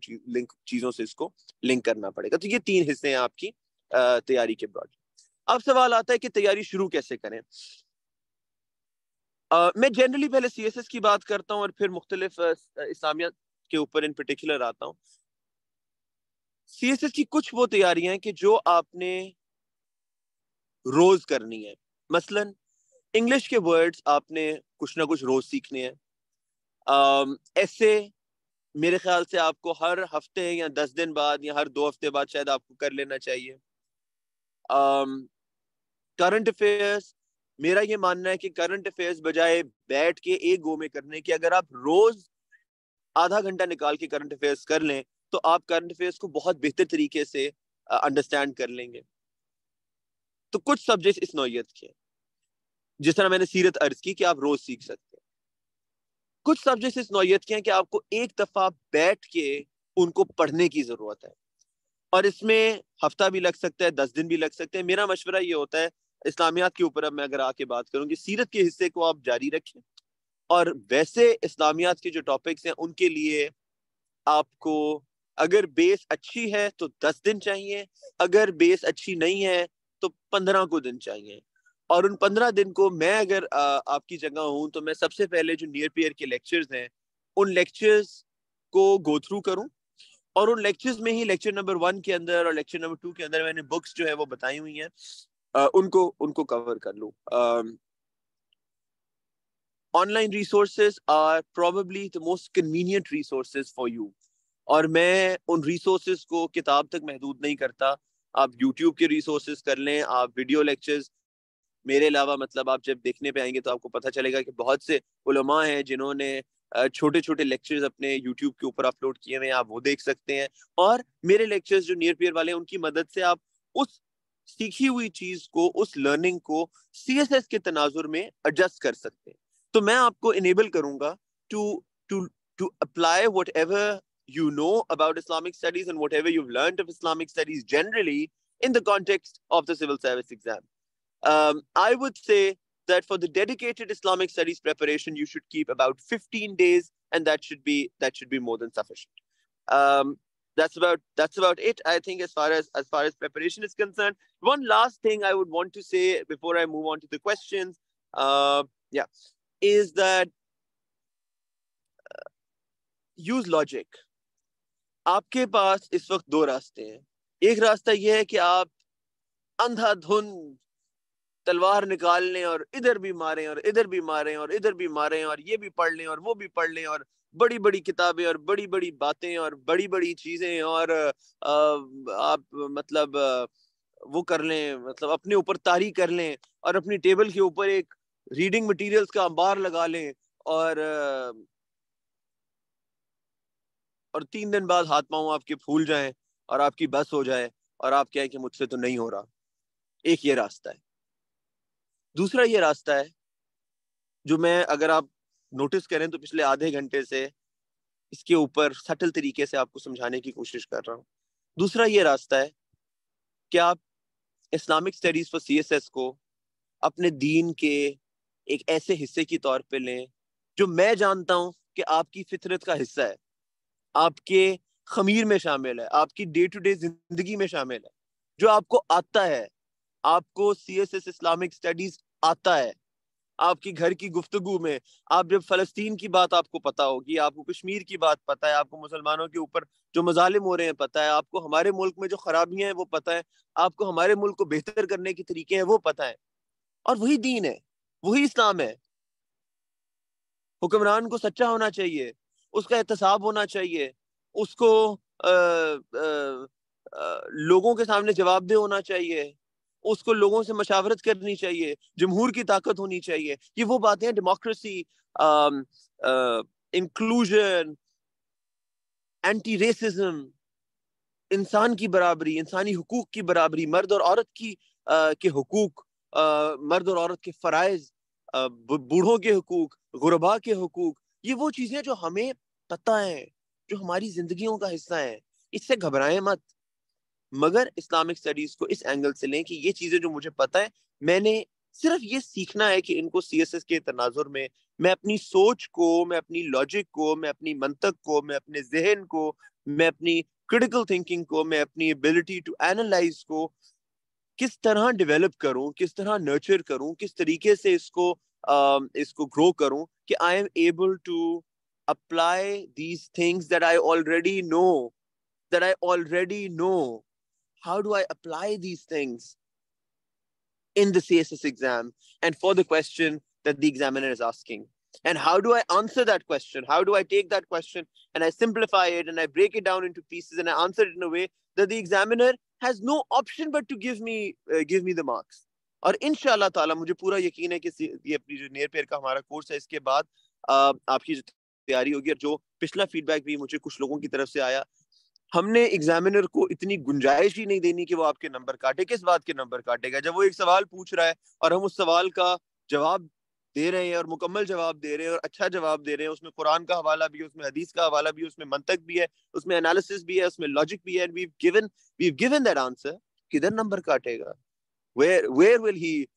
چیزوں سے اس کو لنک کرنا پڑے گا. تو یہ 3 حصے ہیں آپ کی تیاری کے بعد. اب سوال آتا ہے کہ تیاری شروع کیسے کریں. میں جنرلی پہلے سی ایس ایس کی بات کرتا ہوں اور پھر مختلف اسلامیات کے اوپر ان پرٹیکولر آتا ہوں. سی ایس ایس کی کچھ وہ تیاریاں ہیں کہ جو آپ نے روز کرنی ہے. مثلا انگلش کے ورڈز آپ نے کچھ نہ کچھ روز سیکھنے ہیں. ایسے میرے خیال سے آپ کو ہر ہفتے یا 10 دن بعد یا ہر 2 ہفتے بعد شاید آپ کو کر لینا چاہیے. کرنٹ افیئرس، میرا یہ ماننا ہے کہ کرنٹ افیئرس بجائے بیٹھ کے ایک گو میں کرنے کے، اگر آپ روز آدھا گھنٹہ نکال کے کرنٹ افیئرس کر لیں تو آپ کرنٹ افیئرس کو بہت بہتر طریقے سے انڈرسٹینڈ کر لیں گے. تو کچھ سبجیکٹس اس نوعیت کے، جس طرح میں نے سیرت عرض کی کہ آپ روز سیکھ سکتے ہیں. کچھ سبجیکٹس اس نوعیت کے ہیں کہ آپ کو ایک دفعہ بیٹھ کے ان کو پڑھنے کی ضرورت ہے، اور اس میں ہفتہ بھی لگ سکتا ہے، 10 دن بھی لگ سکتے ہیں. میرا مشورہ یہ ہوتا ہے اسلامیات کے اوپر، اب میں اگر آ کے بات کروں کہ سیرت کے حصے کو آپ جاری رکھیں، اور ویسے اسلامیات کے جو ٹاپکس ہیں ان کے لیے آپ کو اگر بیس اچھی ہے تو 10 دن چاہیے، اگر بیس اچھی نہیں ہے تو 15 کو دن چاہیے. اور ان 15 دن کو میں اگر آپ کی جگہ ہوں تو میں سب سے پہلے جو نیئر پیئر کے لیکچرز ہیں ان لیکچرز کو گو تھرو کروں، اور ان لیکچرز میں ہی لیکچر نمبر 1 کے اندر اور لیکچر نمبر 2 کے اندر میں نے بکس جو ہے وہ بتائی ہوئی ہیں ان کو کور کر لوں. Online resources are probably the most convenient resources for you، اور میں ان ریسورسز کو کتاب تک محدود نہیں کرتا. آپ یوٹیوب کے ریسورسز کر لیں، آپ ویڈیو لیکچرز میرے علاوہ مطلب آپ جب دیکھنے پہ آئیں گے تو آپ کو پتہ چلے گا کہ بہت سے علماء ہیں جنہوں نے چھوٹے چھوٹے لیکچرز اپنے یوٹیوب کے اوپر اپلوڈ کیے ہوئے ہیں، آپ وہ دیکھ سکتے ہیں. اور میرے لیکچرز جو نیئر پیئر والے ہیں ان کی مدد سے آپ اس سیکھی ہوئی چیز کو، اس لرننگ کو سی ایس ایس کے تناظر میں ایڈجسٹ کر سکتے ہیں. تو میں آپ کو انیبل کروں گا to apply whatever you know about Islamic studies and whatever you've learned of Islamic studies generally in the context of the civil service exam. I would say that for the dedicated Islamic studies preparation, you should keep about 15 days, and that should be more than sufficient. That's about it, I think, as far as preparation is concerned. One last thing I would want to say before I move on to the questions, is that use logic. آپ کے پاس اس وقت 2 راستے ہیں. ایک راستہ یہ ہے کہ آپ اندھا دھن تلوار نکال لیں اور ادھر بھی ماریں اور ادھر بھی ماریں اور ادھر بھی ماریں اور یہ بھی پڑھ لیں اور وہ بھی پڑھ لیں اور بڑی بڑی کتابیں اور بڑی بڑی باتیں اور بڑی بڑی چیزیں، اور آپ مطلب وہ کر لیں، مطلب اپنے اوپر طاری کر لیں اور اپنی ٹیبل کے اوپر ایک ریڈنگ مٹیریلز کا انبار لگا لیں، اور 3 دن بعد ہاتھ پاؤں آپ کے پھول جائیں اور آپ کی بس ہو جائے اور آپ کہیں کہ مجھ سے تو نہیں ہو رہا. ایک یہ راستہ ہے. دوسرا یہ راستہ ہے جو میں اگر آپ نوٹس کریں تو پچھلے آدھے گھنٹے سے اس کے اوپر سٹل طریقے سے آپ کو سمجھانے کی کوشش کر رہا ہوں. دوسرا یہ راستہ ہے کہ آپ Islamic studies for C S S کو اپنے دین کے ایک ایسے حصے کی طور پہ لیں جو میں جانتا ہوں کہ آپ کی فطرت کا حصہ ہے، آپ کے خمیر میں شامل ہے، آپ کی ڈے ٹو ڈے زندگی میں شامل ہے، جو آپ کو آتا ہے. آپ کو C S S Islamic studies آتا ہے. آپ کی گھر کی گفتگو میں آپ جب فلسطین کی بات آپ کو پتا ہوگی، آپ کو کشمیر کی بات پتا ہے، آپ کو مسلمانوں کے اوپر جو مظالم ہو رہے ہیں پتا ہے، آپ کو ہمارے ملک میں جو خرابیاں ہیں وہ پتا ہے، آپ کو ہمارے ملک کو بہتر کرنے کے طریقے ہیں وہ پتا ہے. اور وہی دین ہے، وہی اسلام ہے. حکمران کو سچا ہونا چاہیے، اس کا احتساب ہونا چاہیے، اس کو لوگوں کے سامنے جواب دہ ہونا چاہیے، اس کو لوگوں سے مشاورت کرنی چاہیے، جمہور کی طاقت ہونی چاہیے. یہ وہ باتیں ہیں، ڈیموکریسی، انکلوژن، اینٹی ریسزم، انسان کی برابری، انسانی حقوق کی برابری، مرد اور عورت کے حقوق، مرد اور عورت کے فرائض، بوڑھوں کے حقوق، غربا کے حقوق. یہ وہ چیزیں جو ہمیں پتہ ہیں، جو ہماری زندگیوں کا حصہ ہیں. اس سے گھبرائیں مت، مگر اسلامک اسٹڈیز کو اس اینگل سے لیں کہ یہ چیزیں جو مجھے پتہ ہے، میں نے صرف یہ سیکھنا ہے کہ ان کو سی ایس ایس کے تناظر میں میں اپنی سوچ کو، میں اپنی لاجک کو، میں اپنی منطق کو، میں اپنے ذہن کو، میں اپنی کریٹیکل تھنکنگ کو، میں اپنی ایبلٹی ٹو اینالائز کو کس طرح ڈیولپ کروں، کس طرح نرچر کروں، کس طریقے سے اس کو اس کو grow کروں کہ I am able to apply these things that I already know. How do I apply these things in the CSS exam and for the question that the examiner is asking? And how do I answer that question? How do I take that question and I simplify it and I break it down into pieces and I answer it in a way that the examiner has no option but to give me the marks. اور انشاءاللہ تعالیٰ مجھے پورا یقین ہے کہ یہ اپنی جو نیئر پیئر کا ہمارا کورس ہے اس کے بعد آپ کی جو تیاری ہوگی، اور جو پچھلا فیڈ بیک بھی مجھے کچھ لوگوں کی طرف سے آیا، ہم نے ایگزامینر کو اتنی گنجائش ہی نہیں دینی کہ وہ آپ کے نمبر کاٹے. کس بات کے نمبر کاٹے گا؟ جب وہ ایک سوال پوچھ رہا ہے اور ہم اس سوال کا جواب دے رہے ہیں اور مکمل جواب دے رہے ہیں اور اچھا جواب دے رہے ہیں، اس میں قرآن کا حوالہ بھی ہے، اس میں حدیث کا حوالہ بھی ہے، اس میں منطق بھی ہے، اس میں انالیسس بھی ہے، اس میں لاجک بھی ہے، we've given that answer. کدھر نمبر کاٹے گا؟ where will he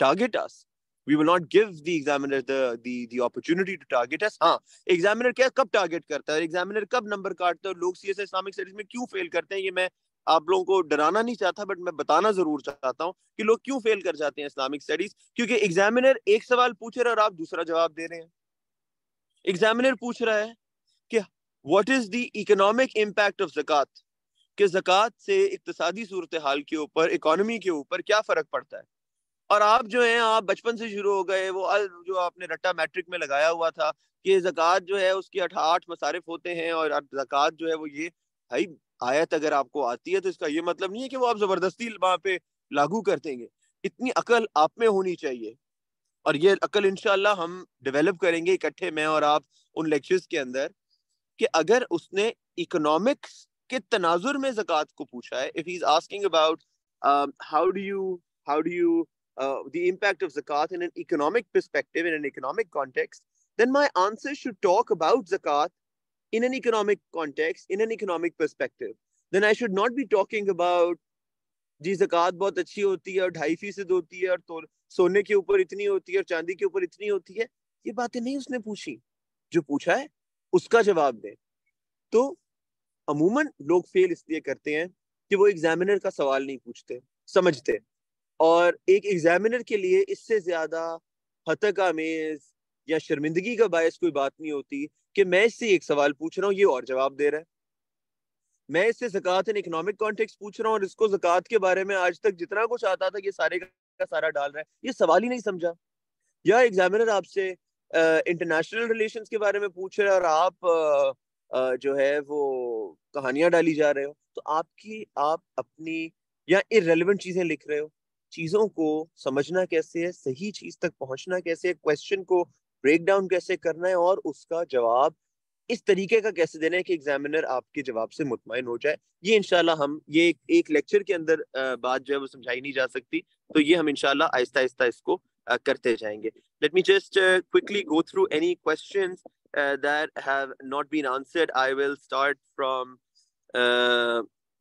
target us? We will not give the examiner the opportunity to target us. ہاں، ایگزامینر کیا کب ٹارگٹ کرتا ہے، ایگزامینر کب نمبر کاٹتا ہے، اور لوگ سی ایس اسلامک اسٹڈیز میں کیوں فیل کرتے ہیں، یہ میں آپ لوگوں کو ڈرانا نہیں چاہتا، بٹ میں بتانا ضرور چاہتا ہوں کہ لوگ کیوں فیل کر جاتے ہیں اسلامک اسٹڈیز. کیونکہ ایگزامینر ایک سوال پوچھ رہا ہے اور آپ دوسرا جواب دے رہے ہیں. ایگزامینر پوچھ رہا ہے کہ what is the economic impact of زکوٰۃ، کہ زکوٰۃ سے اقتصادی صورتحال کے اوپر، اکانومی کے اوپر کیا فرق پڑتا ہے. اور آپ جو ہیں، آپ بچپن سے شروع ہو گئے، وہ جو آپ نے رٹا میٹرک میں لگایا ہوا تھا کہ زکوٰۃ جو ہے اس کی 8 مصارف ہوتے ہیں، اور زکوٰۃ جو ہے وہ یہ بھائی آیت اگر آپ کو آتی ہے تو اس کا یہ مطلب نہیں ہے کہ وہ آپ زبردستی وہاں پہ لاگو کر دیں گے. اتنی عقل آپ میں ہونی چاہیے، اور یہ عقل انشاءاللہ ہم ڈیولپ کریں گے اکٹھے، میں اور آپ، ان لیکچرز کے اندر، کہ اگر اس نے اکنامکس کے تناظر میں زکوٰۃ کو پوچھا ہے، if he's asking about how do you the impact of zakat in an economic perspective, in an economic context, then my answer should talk about zakat in an economic context, in an economic perspective. Then I should not be talking about جی زکوٰۃ بہت اچھی ہوتی ہے اور 2.5% ہوتی ہے اور سونے کے اوپر اتنی ہوتی ہے اور چاندی کے اوپر اتنی ہوتی ہے. یہ باتیں نہیں اس نے پوچھی. جو پوچھا ہے اس کا جواب دیں. تو عموماً لوگ فیل اس لیے کرتے ہیں کہ وہ ایگزامینر کا سوال نہیں پوچھتے، سمجھتے. اور ایک ایگزامینر کے لیے اس سے زیادہ ہتک آمیز یا شرمندگی کا باعث کوئی بات نہیں ہوتی کہ میں اس سے ایک سوال پوچھ رہا ہوں، یہ اور جواب دے رہا ہے. میں اس سے زکوٰۃ ان اکنامک کانٹیکسٹ پوچھ رہا ہوں، اور اس کو زکوٰۃ کے بارے میں آج تک جتنا کچھ آتا تھا یہ سارے کا سارا ڈال رہا ہے. یہ سوال ہی نہیں سمجھا. یا ایگزامینر آپ سے انٹرنیشنل ریلیشنز کے بارے میں پوچھ رہے ہیں اور آپ جو ہے وہ کہانیاں ڈالی جا رہے ہو، تو آپ اپنی یا irrelevant چیزیں لکھ رہے ہو. چیزوں کو سمجھنا کیسے ہے، صحیح چیز تک پہنچنا کیسے ہے، کویسچن کو بریک ڈاؤن کیسے کرنا ہے، اور اس کا جواب اس طریقے کا کیسے دینا ہے کہ ایگزامینر آپ کے جواب سے مطمئن ہو جائے. یہ انشاءاللہ ہم یہ ایک لیکچر کے اندر بات جو ہے وہ سمجھائی نہیں جا سکتی، تو یہ ہم انشاءاللہ آہستہ آہستہ اس کو کرتے جائیں گے. Let me just quickly go through any questions that have not been answered. I will start from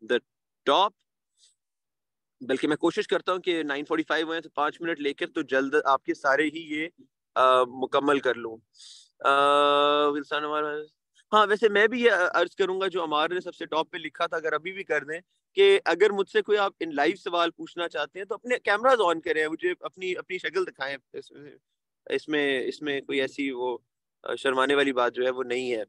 the top. بلکہ میں کوشش کرتا ہوں کہ 9:45 ہوئے تو 5 منٹ لے کر تو جلد آپ کے سارے ہی یہ مکمل کر لوں. ہاں ویسے میں بھی یہ عرض کروں گا جو عمار نے سب سے ٹاپ پہ لکھا تھا، اگر ابھی بھی کر دیں، کہ اگر مجھ سے کوئی آپ ان لائیو سوال پوچھنا چاہتے ہیں تو اپنے کیمراز آن کریں، مجھے اپنی شکل دکھائیں. اس میں کوئی ایسی وہ شرمانے والی بات جو ہے وہ نہیں ہے.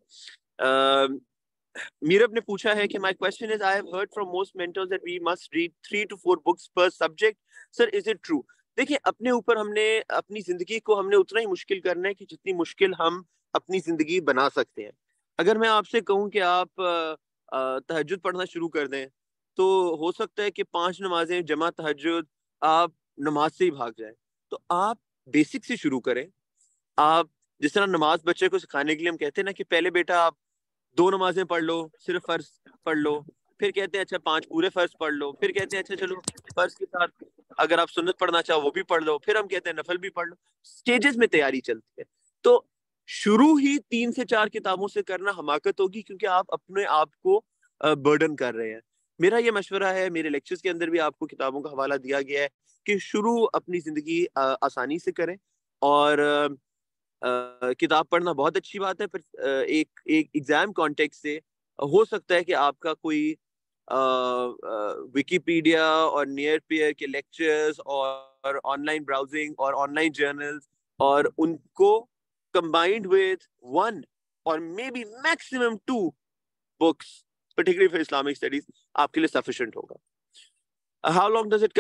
میرب نے پوچھا ہے کہ my question is I have heard from most mentors that we must read 3 to 4 books per subject. Sir, is it true? دیکھیں اپنے اوپر ہم نے اپنی زندگی کو ہم نے اتنا ہی مشکل کرنا ہے کہ جتنی مشکل ہم اپنی زندگی بنا سکتے ہیں. اگر میں آپ سے کہوں کہ آپ تہجد پڑھنا شروع کر دیں تو ہو سکتا ہے کہ 5 نمازیں جمع تہجد آپ نماز سے ہی بھاگ جائیں. تو آپ بیسک سے شروع کریں. آپ جس طرح نماز بچے کو سکھانے کے لیے ہم کہتے ہیں نا کہ پہلے بیٹا آپ 2 نمازیں پڑھ لو، صرف فرض پڑھ لو، پھر کہتے ہیں اچھا 5 پورے فرض پڑھ لو، پھر کہتے ہیں اچھا چلو فرض کے ساتھ اگر آپ سنت پڑھنا چاہو وہ بھی پڑھ لو، پھر ہم کہتے ہیں نفل بھی پڑھ لو. سٹیجز میں تیاری چلتی ہے. تو شروع ہی 3 سے 4 کتابوں سے کرنا حماقت ہوگی، کیونکہ آپ اپنے آپ کو برڈن کر رہے ہیں. میرا یہ مشورہ ہے، میرے لیکچرز کے اندر بھی آپ کو کتابوں کا حوالہ دیا گیا ہے کہ شروع اپنی زندگی آسانی سے کریں. اور کتاب پڑھنا بہت اچھی بات ہے، پھر ایک ایگزام کانٹیکس سے ہو سکتا ہے کہ آپ کا کوئی ویکیپیڈیا اور نیئر پیئر کے لیکچرز اور اور آن لائن براؤزنگ اور آن لائن جرنلز اور ان کو combined with one or maybe maximum two books, particularly for Islamic studies, آپ کے لیے sufficient ہوگا. How long does it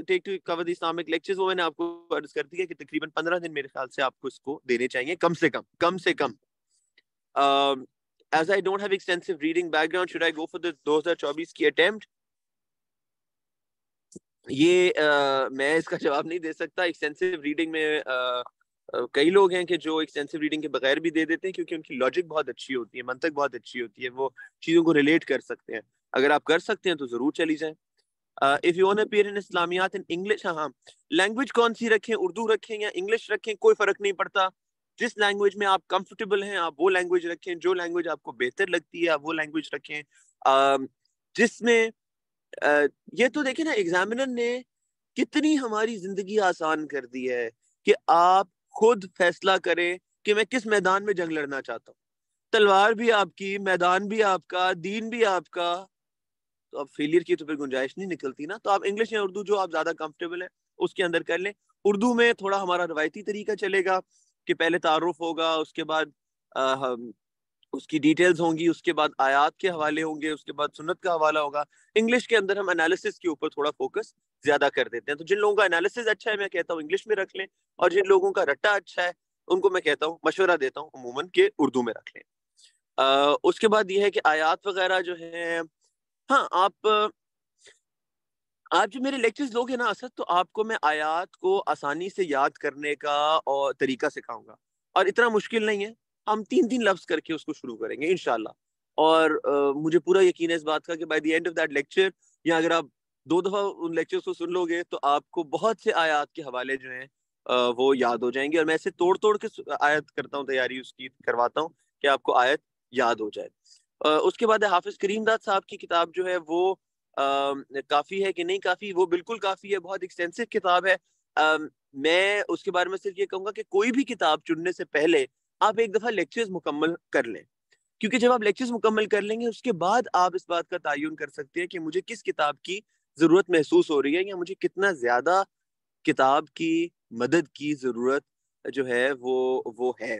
take to cover the Islamic lectures? وہ میں نے آپ کو عرض کر دیا کہ تقریباً 15 دن میرے خیال سے آپ کو اس کو دینے چاہیے کم سے کم. As I don't have extensive reading background, should I go for the 2024 کی attempt? یہ میں اس کا جواب نہیں دے سکتا. ایکسٹینسو ریڈنگ میں کئی لوگ ہیں کہ جو ایکسٹینسو ریڈنگ کے بغیر بھی دے دیتے ہیں کیونکہ ان کی لاجک بہت اچھی ہوتی ہے, منطق بہت اچھی ہوتی ہے, وہ چیزوں کو ریلیٹ کر سکتے ہیں. اگر آپ کر سکتے ہیں تو ضرور چلی جائیں. if you want to appear in اسلامیات in English, ہاں لینگویج کون سی رکھیں, اردو رکھیں یا انگلش رکھیں, کوئی فرق نہیں پڑتا. جس لینگویج میں آپ کمفرٹیبل ہیں آپ وہ لینگویج رکھیں, جو لینگویج آپ کو بہتر لگتی ہے آپ وہ لینگویج رکھیں. جس میں یہ تو دیکھیں نا, ایگزامینر نے کتنی ہماری زندگی آسان کر دی ہے کہ آپ خود فیصلہ کریں کہ میں کس میدان میں جنگ لڑنا چاہتا ہوں. تلوار بھی آپ کی, میدان بھی آپ کا, دین بھی آپ کا, تو اب فیلئر کی تو پھر گنجائش نہیں نکلتی نا. تو آپ انگلش یا اردو جو آپ زیادہ کمفرٹیبل ہیں اس کے اندر کر لیں. اردو میں تھوڑا ہمارا روایتی طریقہ چلے گا کہ پہلے تعارف ہوگا, اس کے بعد اس کی ڈیٹیلز ہوں گی, اس کے بعد آیات کے حوالے ہوں گے, اس کے بعد سنت کا حوالہ ہوگا. انگلش کے اندر ہم انالیسس کے اوپر تھوڑا فوکس زیادہ کر دیتے ہیں. تو جن لوگوں کا انالیسس اچھا ہے میں کہتا ہوں انگلش میں رکھ لیں, اور جن لوگوں کا رٹا اچھا ہے ان کو میں کہتا ہوں, مشورہ دیتا ہوں عموماً کہ اردو میں رکھ لیں. اس کے بعد یہ ہے کہ آیات وغیرہ جو ہیں, ہاں آپ جو میرے لیکچرز لوگ ہیں نا اسد, تو آپ کو میں آیات کو آسانی سے یاد کرنے کا اور طریقہ سکھاؤں گا, اور اتنا مشکل نہیں ہے. ہم 3 لفظ کر کے اس کو شروع کریں گے انشاءاللہ. اور مجھے پورا یقین ہے اس بات کا کہ by the end of that lecture, یا اگر آپ 2 دفعہ ان لیکچرز کو سن لو گے تو آپ کو بہت سے آیات کے حوالے جو ہیں وہ یاد ہو جائیں گے. اور میں ایسے توڑ کے آیت کرتا ہوں, تیاری اس کی کرواتا ہوں کہ آپ کو آیت یاد ہو جائے. اس کے بعد حافظ کریم داد صاحب کی کتاب جو ہے وہ کافی ہے کہ نہیں کافی, وہ بالکل کافی ہے, بہت ایکسٹینسو کتاب ہے. میں اس کے بارے میں صرف یہ کہوں گا کہ کوئی بھی کتاب چننے سے پہلے آپ ایک دفعہ لیکچرز مکمل کر لیں, کیونکہ جب آپ لیکچرز مکمل کر لیں گے اس کے بعد آپ اس بات کا تعین کر سکتے ہیں کہ مجھے کس کتاب کی ضرورت محسوس ہو رہی ہے, یا مجھے کتنا زیادہ کتاب کی مدد کی ضرورت جو ہے وہ ہے.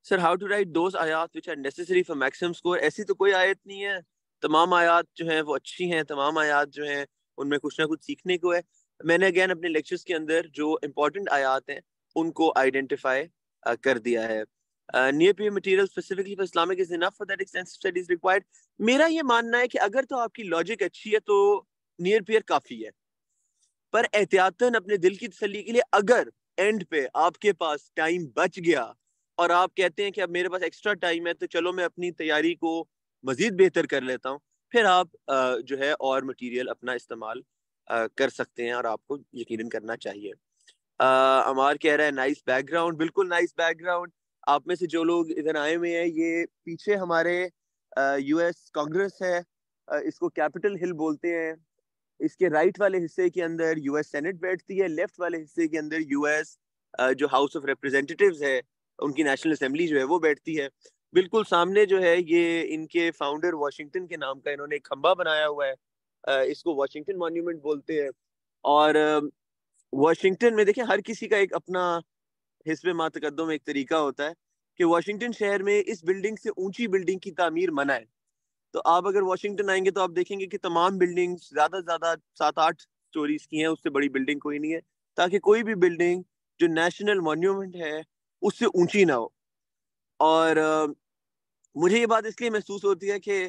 Sir how to write those آیات which are necessary for maximum score. ایسی تو کوئی آیت نہیں ہے, تمام آیات جو ہیں وہ اچھی ہیں, تمام آیات جو ہیں ان میں کچھ نہ کچھ سیکھنے کو ہے. میں نے اگین اپنے لیکچرز کے اندر جو امپورٹنٹ آیات ہیں ان کو آئیڈینٹیفائی کر دیا ہے. near peer material specifically for Islamic is enough for that extensive studies required. میرا یہ ماننا ہے کہ اگر تو آپ کی لاجک اچھی ہے تو نیئر پیئر کافی ہے, پر احتیاطاً اپنے دل کی تسلی کے لیے اگر اینڈ پہ آپ کے پاس ٹائم بچ گیا اور آپ کہتے ہیں کہ اب میرے پاس ایکسٹرا ٹائم ہے تو چلو میں اپنی تیاری کو مزید بہتر کر لیتا ہوں, پھر آپ جو ہے اور مٹیریل اپنا استعمال کر سکتے ہیں, اور آپ کو یقیناً کرنا چاہیے. عمار کہہ رہا ہے نائس بیک گراؤنڈ, بالکل نائس بیک گراؤنڈ. آپ میں سے جو لوگ ادھر آئے ہوئے ہیں, یہ پیچھے ہمارے یو ایس کانگریس ہے, اس کو کیپٹل ہل بولتے ہیں. اس کے رائٹ والے حصے کے اندر یو ایس سینٹ بیٹھتی ہے, لیفٹ والے حصے کے اندر یو ایس جو ہاؤس آف ریپریزنٹیٹیوز ہے, ان کی نیشنل اسمبلی جو ہے وہ بیٹھتی ہے. بالکل سامنے جو ہے یہ ان کے فاؤنڈر واشنگٹن کے نام کا انہوں نے ایک کھمبا بنایا ہوا ہے, اس کو واشنگٹن مانیومنٹ بولتے ہیں. اور واشنگٹن میں دیکھیں ہر کسی کا ایک اپنا حسب ما تقدم ایک طریقہ ہوتا ہے کہ واشنگٹن شہر میں اس بلڈنگ سے اونچی بلڈنگ کی تعمیر منع ہے. تو آپ اگر واشنگٹن آئیں گے تو آپ دیکھیں گے کہ تمام بلڈنگ زیادہ سے زیادہ 7-8 سٹوریز کی ہیں, اس سے بڑی بلڈنگ کوئی نہیں ہے, تاکہ کوئی بھی بلڈنگ جو نیشنل مانیومنٹ ہے اس سے اونچی نہ ہو. اور مجھے یہ بات اس لیے محسوس ہوتی ہے کہ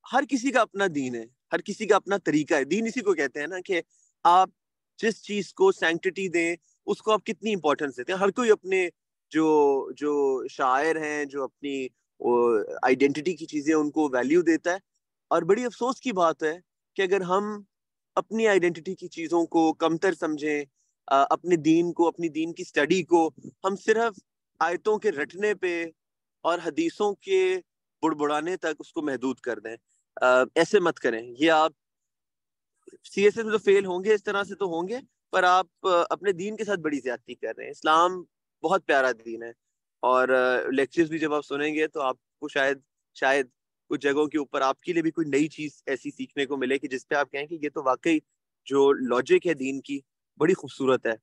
ہر کسی کا اپنا دین ہے, ہر کسی کا اپنا طریقہ ہے. دین اسی کو کہتے ہیں نا کہ آپ جس چیز کو سینکٹٹی دیں اس کو آپ کتنی امپورٹنس دیتے ہیں. ہر کوئی اپنے جو شاعر ہیں, جو اپنی آئیڈینٹی کی چیزیں ان کو ویلیو دیتا ہے. اور بڑی افسوس کی بات ہے کہ اگر ہم اپنی آئیڈینٹی کی چیزوں کو کمتر سمجھیں, اپنے دین کو, اپنی دین کی سٹڈی کو ہم صرف آیتوں کے رٹنے پہ اور حدیثوں کے بڑبڑانے تک اس کو محدود کر دیں. ایسے مت کریں. یہ آپ سی ایس ایس میں تو فیل ہوں گے, اس طرح سے تو ہوں گے, پر آپ اپنے دین کے ساتھ بڑی زیادتی کر رہے ہیں. اسلام بہت پیارا دین ہے, اور لیکچرز بھی جب آپ سنیں گے تو آپ کو شاید کچھ جگہوں کے اوپر آپ کے لیے بھی کوئی نئی چیز ایسی سیکھنے کو ملے کہ جس پہ آپ کہیں کہ یہ تو واقعی جو لاجک ہے دین کی بڑی خوبصورت ہے.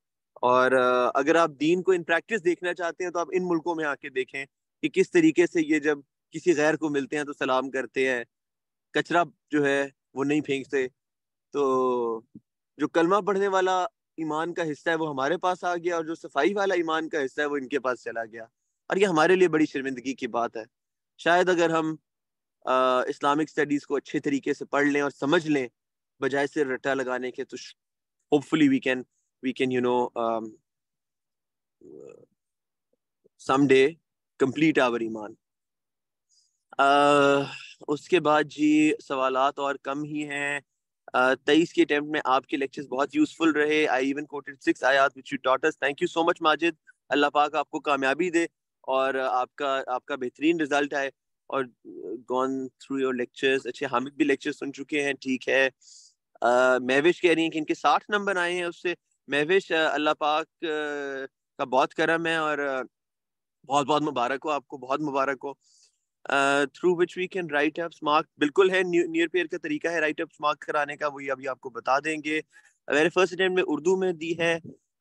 اور اگر آپ دین کو ان پریکٹس دیکھنا چاہتے ہیں تو آپ ان ملکوں میں آ کے دیکھیں کہ کس طریقے سے یہ جب کسی غیر کو ملتے ہیں تو سلام کرتے ہیں, کچرا جو ہے وہ نہیں پھینکتے. تو جو کلمہ پڑھنے والا ایمان کا حصہ ہے وہ ہمارے پاس آ گیا, اور جو صفائی والا ایمان کا حصہ ہے وہ ان کے پاس چلا گیا. اور یہ ہمارے لیے بڑی شرمندگی کی بات ہے. شاید اگر ہم اسلامک اسٹڈیز کو اچھے طریقے سے پڑھ لیں اور سمجھ لیں بجائے سے رٹا لگانے کے, تو hopefully we can you know someday complete our ایمان. اس کے بعد جی سوالات اور کم ہی ہیں. 23 کے اٹیمپٹ میں آپ کے لیکچرز بہت یوزفل رہے. I even quoted 6 آیات which you taught us. Thank you so much Majid. اللہ پاک آپ کو کامیابی دے اور آپ کا بہترین رزلٹ آئے. اور gone through your lectures. اچھے حامد بھی لیکچر سن چکے ہیں, ٹھیک ہے. مہوش کہہ رہی ہیں کہ ان کے 60 نمبر آئے ہیں. اس سے مہوش اللہ پاک کا بہت کرم ہے اور بہت بہت مبارک ہو آپ کو, بہت مبارک ہو. through which we can write ups mark بالکل ہے. نیئر پیئر کا طریقہ ہے write ups mark کرانے کا, وہی ابھی آپ کو بتا دیں گے. میرے فرسٹ اٹیمپٹ میں اردو میں دی ہے,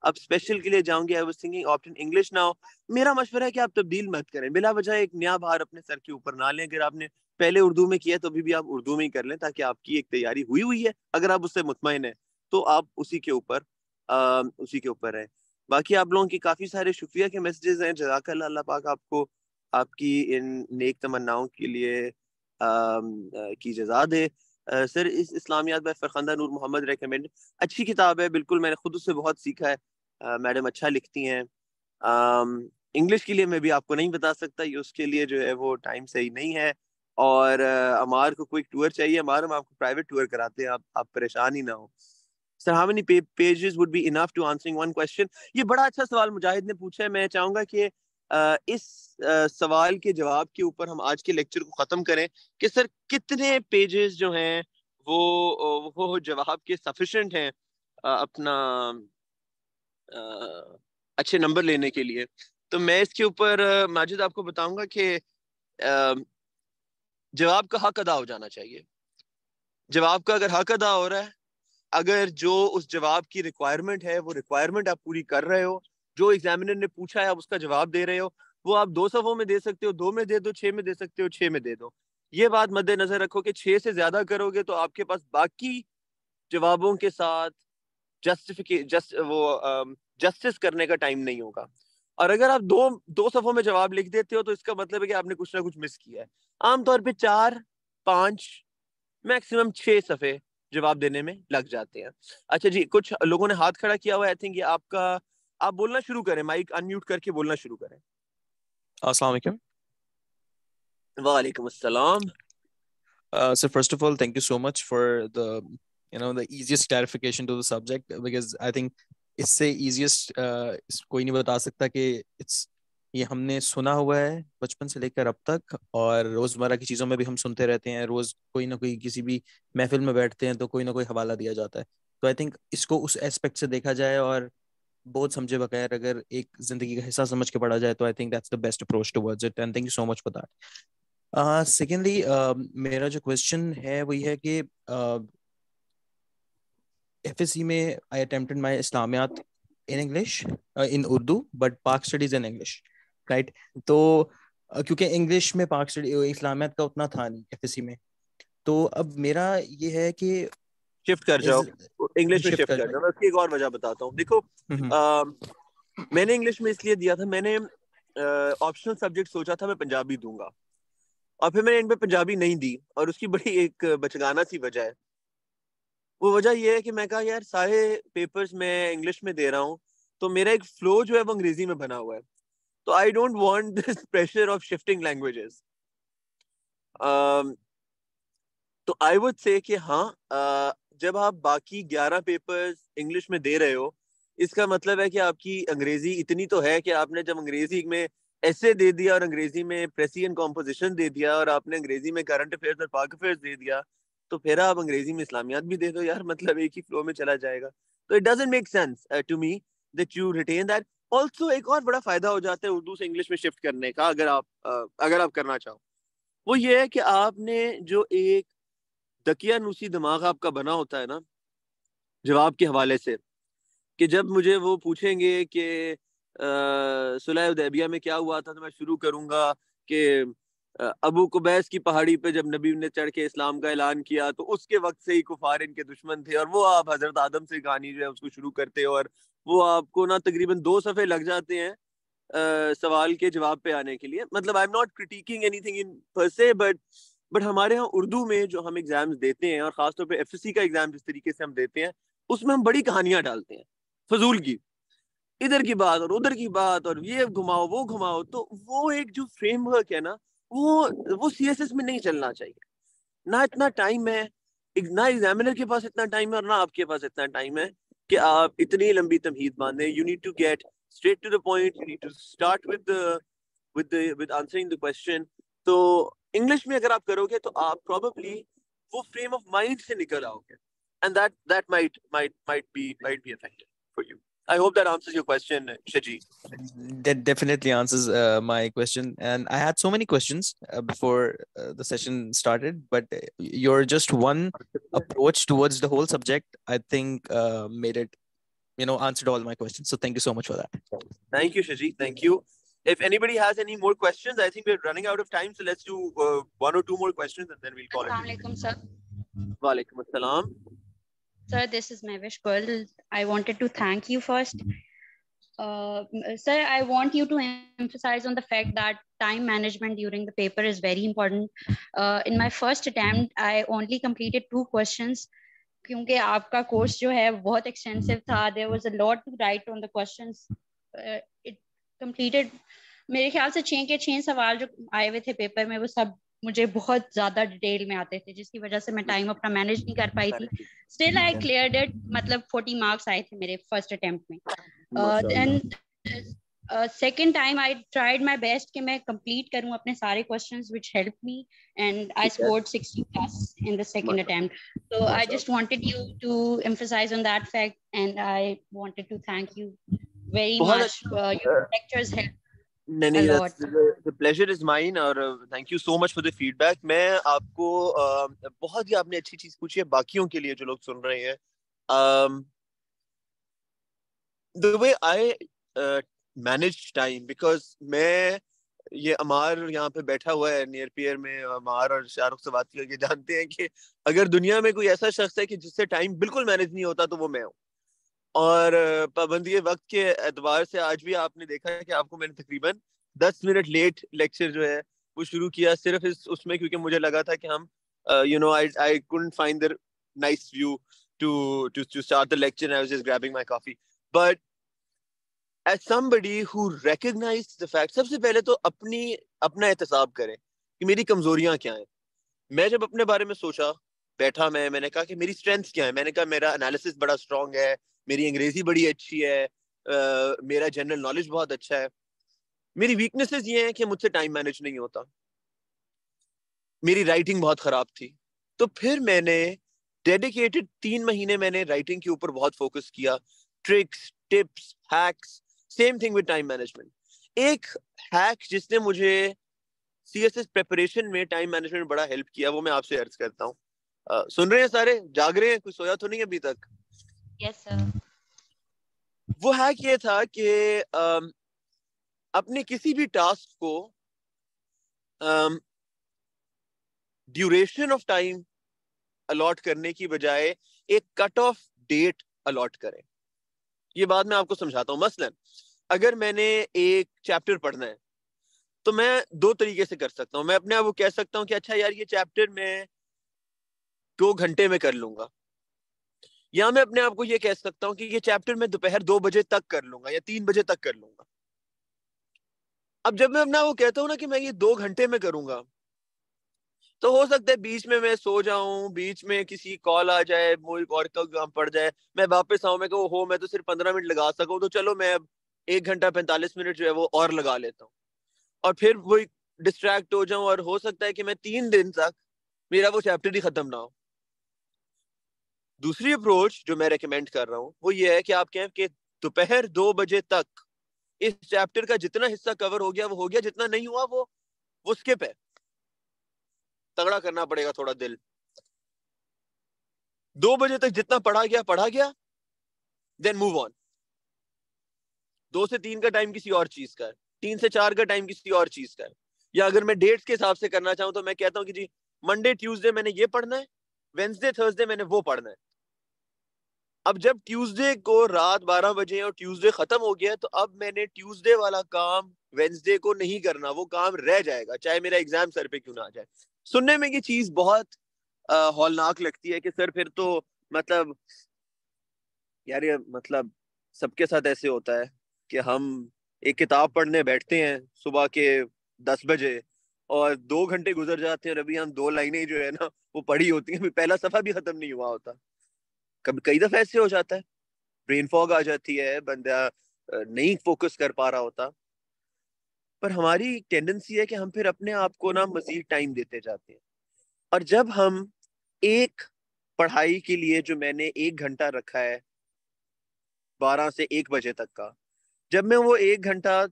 اب اسپیشل کے لیے جاؤں گے. I was thinking option English now. میرا مشورہ ہے کہ آپ تبدیل مت کریں, بلا وجہ ایک نیا بھار اپنے سر کے اوپر نہ لیں. اگر آپ نے پہلے اردو میں کیا تو ابھی بھی آپ اردو میں ہی کر لیں, تاکہ آپ کی ایک تیاری ہوئی ہے. اگر آپ اس سے مطمئن ہیں تو آپ اسی کے اوپر رہیں. باقی آپ لوگوں کی کافی سارے شکریہ کے میسیجز ہیں. جزاک اللہ, اللہ پاک آپ کو آپ کی ان نیک تمناؤں کے لیے کی جزا دے. سر اس اسلامیات بائی فرخندہ نور محمد ریکمینڈ, اچھی کتاب ہے بالکل, میں نے خود اس سے بہت سیکھا ہے. میڈم اچھا لکھتی ہیں. انگلش کے لیے میں بھی آپ کو نہیں بتا سکتا, یہ اس کے لیے جو ہے وہ ٹائم صحیح نہیں ہے. اور عمار کو کوئی ٹور چاہیے, عمار ہم آپ کو پرائیویٹ ٹور کراتے ہیں, آپ پریشان ہی نہ ہو. Sir, how many pages would be enough to answering one question? یہ بڑا اچھا سوال مجاہد نے پوچھا ہے. میں چاہوں گا کہ اس سوال کے جواب کے اوپر ہم آج کے لیکچر کو ختم کریں کہ سر کتنے پیجز جو ہیں وہ جواب کے سفیشینٹ ہیں اپنا اچھے نمبر لینے کے لیے. تو میں اس کے اوپر ماجد آپ کو بتاؤں گا کہ جواب کا حق ادا ہو جانا چاہیے. جواب کا اگر حق ادا ہو رہا ہے, اگر جو اس جواب کی ریکوائرمنٹ ہے وہ ریکوائرمنٹ آپ پوری کر رہے ہو, جو ایگزامینر نے پوچھا ہے آپ اس کا جواب دے رہے ہو, وہ آپ 2 صفحوں میں دے سکتے ہو, 2 میں دے دو, 6 میں دے سکتے ہو, 6 میں دے دو. یہ بات مد نظر رکھو کہ 6 سے زیادہ کرو گے تو آپ کے پاس باقی جوابوں کے ساتھ جسٹس کرنے کا ٹائم نہیں ہوگا. اور اگر آپ 2 صفحوں میں جواب لکھ دیتے ہو تو اس کا مطلب ہے کہ آپ نے کچھ نہ کچھ مس کیا ہے. عام طور پہ 4 5 میکسیمم 6 صفحے جواب دینے میں لگ جاتے ہیں. اچھا جی, کچھ لوگوں نے ہاتھ کھڑا کیا ہوا ہے. آئی تھنک یہ آپ بولنا شروع کریں, مائک انمیوٹ کر کے بولنا شروع کریں. السلام علیکم. وعلیکم السلام. So first of all, thank you so much for the easiest clarification to the subject, because I think اس سے easiest کوئی نہیں بتا سکتا کہ یہ ہم نے سنا ہوا ہے بچپن سے لے کر اب تک, اور روزمرہ کی چیزوں میں بھی ہم سنتے رہتے ہیں. روز کوئی نہ کوئی کسی بھی محفل میں بیٹھتے ہیں تو کوئی نہ کوئی حوالہ دیا جاتا ہے. تو آئی تھنک اس کو اس ایسپیکٹ سے دیکھا جائے اور بہت سمجھے بغیر اگر ایک زندگی کا حصہ سمجھ کے پڑھا جائے تو I think that's the best approach towards it, and thank you so much for that. Secondly میرا جو کویشچن ہے وہ یہ ہے کہ ایف ایس سی میں آئی اٹمپٹڈ مائی اسلامیات in English, in Urdu, but Pak studies in English, right? تو کیونکہ انگلش میں پاک اسلامیات کا اتنا تھا نہیں ایف ایس سی میں, تو اب میرا یہ ہے کہ شفٹ کر جاؤ انگلش میں, شفٹ کر جاؤ. میں اس کی ایک اور وجہ بتاتا ہوں. دیکھو میں نے انگلش میں اس لیے دیا تھا, میں نے آپشنل سبجیکٹ سوچا تھا میں پنجابی دوں گا, اور پھر میں نے ان پہ پنجابی نہیں دی, اور اس کی بڑی ایک بچگانہ سی وجہ ہے. وہ وجہ یہ ہے کہ میں کہا یار سارے پیپرز میں انگلش میں دے رہا ہوں تو میرا ایک فلو جو ہے وہ انگریزی میں بنا ہوا ہے, تو I don't want this pressure of shifting languages. تو آئی وڈ سے کہ ہاں, جب آپ باقی 11 پیپرز انگلش میں دے رہے ہو, اس کا مطلب ہے کہ آپ کی انگریزی اتنی تو ہے کہ آپ نے جب انگریزی میں ایسے دے دیا اور انگریزی میں پریسی اینڈ کمپوزیشن دے دیا اور آپ نے انگریزی میں کرنٹ افیئرز اور پاک افیئرز دے دیا, تو پھر آپ انگریزی میں اسلامیات بھی دے دو یار, مطلب ایک ہی فلو میں چلا جائے گا. تو it doesn't make sense to me that you retain that. Also ایک اور بڑا فائدہ ہو جاتا ہے اردو سے انگلش میں شفٹ کرنے کا, اگر آپ کرنا چاہو. وہ یہ ہے کہ آپ نے جو ایک دقیانوسی دماغ آپ کا بنا ہوتا ہے نا جواب کے حوالے سے، کہ جب مجھے وہ پوچھیں گے کہ صلح حدیبیہ میں کیا ہوا تھا، تو میں شروع کروں گا کہ ابو قبیس کی پہاڑی پہ جب نبی نے چڑھ کے اسلام کا اعلان کیا تو اس کے وقت سے ہی کفار ان کے دشمن تھے، اور وہ آپ حضرت آدم سے کہانی جو ہے اس کو شروع کرتے، اور وہ آپ کو نا تقریباً 2 صفحے لگ جاتے ہیں سوال کے جواب پہ آنے کے لیے. مطلب I'm not criticizing anything in per سے، بٹ ہمارے ہاں اردو میں جو ہم ایگزامز دیتے ہیں، اور خاص طور پہ ایف ایس سی کا ایگزام جس طریقے سے ہم دیتے ہیں، اس میں ہم بڑی کہانیاں ڈالتے ہیں فضول کی، ادھر کی بات اور ادھر کی بات، اور یہ گھماؤ وہ گھماؤ. تو وہ ایک جو فریم ورک ہے نا، وہ سی ایس ایس میں نہیں چلنا چاہیے. نہ اتنا ٹائم ہے، نہ ایگزامینر کے پاس اتنا ٹائم ہے، اور نہ آپ کے پاس اتنا ٹائم ہے کہ آپ اتنی لمبی تمہید باندھیں. You need to get straight to the point. You need to start with answering the question. تو انگلش میں اگر آپ کرو گے تو آپ probably وہ فریم آف مائنڈ سے نکل آؤ گے. And that might be effective for you. I hope that answers your question, Shaji. That definitely answers my question. And I had so many questions before the session started, but your just one approach towards the whole subject, I think, made it, answered all my questions. So thank you so much for that. Thank you, Shaji. Thank you. If anybody has any more questions, I think we're running out of time, so let's do 1 or 2 more questions and then we'll call it. Assalamu alaikum, sir. Walaikum assalam. Sir, this is Mavish Girl. I wanted to thank you first. Sir, I want you to emphasize on the fact that time management during the paper is very important. In my first attempt, I only completed 2 questions. کیونکہ آپ کا course جو ہے بہت extensive تھا. there was a lot to write on the questions. It completed میرے خیال سے 6 سوال جو آئے ہوئے تھے پیپر میں، وہ سب مجھے بہت زیادہ ڈیٹیل میں آتے تھے، جس کی وجہ سے میں ٹائم اپنا مینیج نہیں کر پائی تھی. اسٹل آئی کلیئرڈ اٹ، مطلب 40 مارکس آئے تھے میرے فرسٹ اٹیمپٹ میں. Then second time I tried my best کہ میں کمپلیٹ کروں اپنے سارے questions which helped me, and I scored 60 plus in the second attempt. So I just wanted you to emphasize on that fact, and I wanted to thank you very much. Your lectures helped a lot. The pleasure is mine, اور thank you so much for the feedback. میں آپ کو بہت ہی آپ نے اچھی چیز پوچھی ہے باقیوں کے لیے جو لوگ سن رہے ہیں. The way I manage time, because میں یہ عمار یہاں پہ بیٹھا ہوا ہے نیئر پیئر میں، عمار اور شاہ رخ سے بات کر کے جانتے ہیں کہ اگر دنیا میں کوئی ایسا شخص ہے کہ جس سے ٹائم بالکل مینیج نہیں ہوتا تو وہ میں ہوں. اور پابندی وقت کے اعتبار سے آج بھی آپ نے دیکھا ہے کہ آپ کو میں نے تقریباً 10 منٹ لیٹ لیکچر جو ہے وہ شروع کیا، صرف اس میں کیونکہ مجھے لگا تھا کہ ہم I couldn't find the nice view to start the lecture, and I was just grabbing my coffee. But as somebody who recognized the fact, سب سے پہلے تو اپنا احتساب کریں کہ میری کمزوریاں کیا ہیں. میں جب اپنے بارے میں سوچا، بیٹھا میں نے کہا کہ میری اسٹرینتھس کیا ہیں. میں نے کہا میرا انالیسس بڑا اسٹرانگ ہے، میری انگریزی بڑی اچھی ہے، میرا جنرل نالج بہت اچھا ہے. میری ویکنیسز یہ ہیں کہ مجھ سے ٹائم مینیج نہیں ہوتا، میری رائٹنگ بہت خراب تھی. تو پھر میں نے ڈیڈیکیٹڈ 3 مہینے میں نے رائٹنگ کے اوپر بہت فوکس کیا. Tricks, tips, hacks, same thing with time management. ایک ہیک جس نے مجھے سی ایس ایس پریپریشن میں ٹائم مینجمنٹ بڑا ہیلپ کیا، وہ میں آپ سے عرض کرتا ہوں. سن رہے ہیں سارے؟ جاگ رہے ہیں؟ کوئی سویا تو نہیں ابھی تک؟ Yes, sir. وہ ہیک یہ تھا کہ اپنے کسی بھی ٹاسک کو ڈیوریشن آف ٹائم الاٹ کرنے کی بجائے ایک کٹ آف ڈیٹ الاٹ کریں. یہ بات میں آپ کو سمجھاتا ہوں. مثلا اگر میں نے ایک چیپٹر پڑھنا ہے تو میں 2 طریقے سے کر سکتا ہوں. میں اپنے آپ کو کہہ سکتا ہوں کہ اچھا یار یہ چیپٹر میں 2 گھنٹے میں کر لوں گا، یا میں اپنے آپ کو یہ کہہ سکتا ہوں کہ یہ چیپٹر میں دوپہر 2 بجے تک کر لوں گا یا 3 بجے تک کر لوں گا. اب جب میں اپنا وہ کہتا ہوں نا کہ میں یہ 2 گھنٹے میں کروں گا، تو ہو سکتا ہے بیچ میں سو جاؤں، بیچ میں کسی کال آ جائے، مجھے اور کام پڑ جائے، میں واپس آؤں، میں کہوں میں تو صرف 15 منٹ لگا سکوں، تو چلو میں اب 1 گھنٹہ 45 منٹ جو ہے وہ اور لگا لیتا ہوں، اور پھر وہی ڈسٹریکٹ ہو جاؤں، اور ہو سکتا ہے کہ میں 3 دن تک میرا وہ چیپٹر ہی ختم نہ ہو. دوسری اپروچ جو میں ریکمینڈ کر رہا ہوں وہ یہ ہے کہ آپ کہیں کہ دوپہر 2 بجے تک اس چیپٹر کا جتنا حصہ کور ہو گیا وہ ہو گیا، جتنا نہیں ہوا وہ اسکپ ہے. تگڑا کرنا پڑے گا تھوڑا دل. 2 بجے تک جتنا پڑھا گیا, then move on. 2 سے 3 کا ٹائم کسی اور چیز کا ہے, 3 سے 4 کا ٹائم کسی اور چیز کا ہے. یا اگر میں ڈیٹس کے حساب سے کرنا چاہوں تو میں کہتا ہوں کہ جی منڈے ٹیوزڈے میں نے یہ پڑھنا ہے, وینسڈے تھرسڈے میں نے وہ پڑھنا ہے. اب جب ٹیوزڈے کو رات 12 بجے اور ٹیوزڈے ختم ہو گیا تو اب میں نے ٹیوزڈے والا کام وینسڈے کو نہیں کرنا, وہ کام رہ جائے گا چاہے میرا ایگزام سر پہ کیوں نہ آ جائے. سننے میں یہ چیز بہت ہولناک لگتی ہے کہ سر پھر تو مطلب یار یہ مطلب سب کے ساتھ ایسے ہوتا ہے کہ ہم ایک کتاب پڑھنے بیٹھتے ہیں صبح کے 10 بجے اور 2 گھنٹے گزر جاتے ہیں اور ابھی ہم 2 لائنیں جو ہے نا وہ پڑھی ہوتی ہیں, پہلا صفحہ بھی ختم نہیں ہوا ہوتا. کئی دفعہ ایسے ہو جاتا ہے, برین فاگ آ جاتی ہے, بندہ نہیں فوکس کر پا رہا ہوتا. پر ہماری ٹینڈنسی ہے کہ ہم پھر اپنے آپ کو نا مزید ٹائم دیتے جاتے ہیں. اور جب ہم ایک پڑھائی کے لیے جو میں نے 1 گھنٹہ رکھا ہے 12 سے 1 بجے تک کا, جب میں وہ 1 گھنٹہ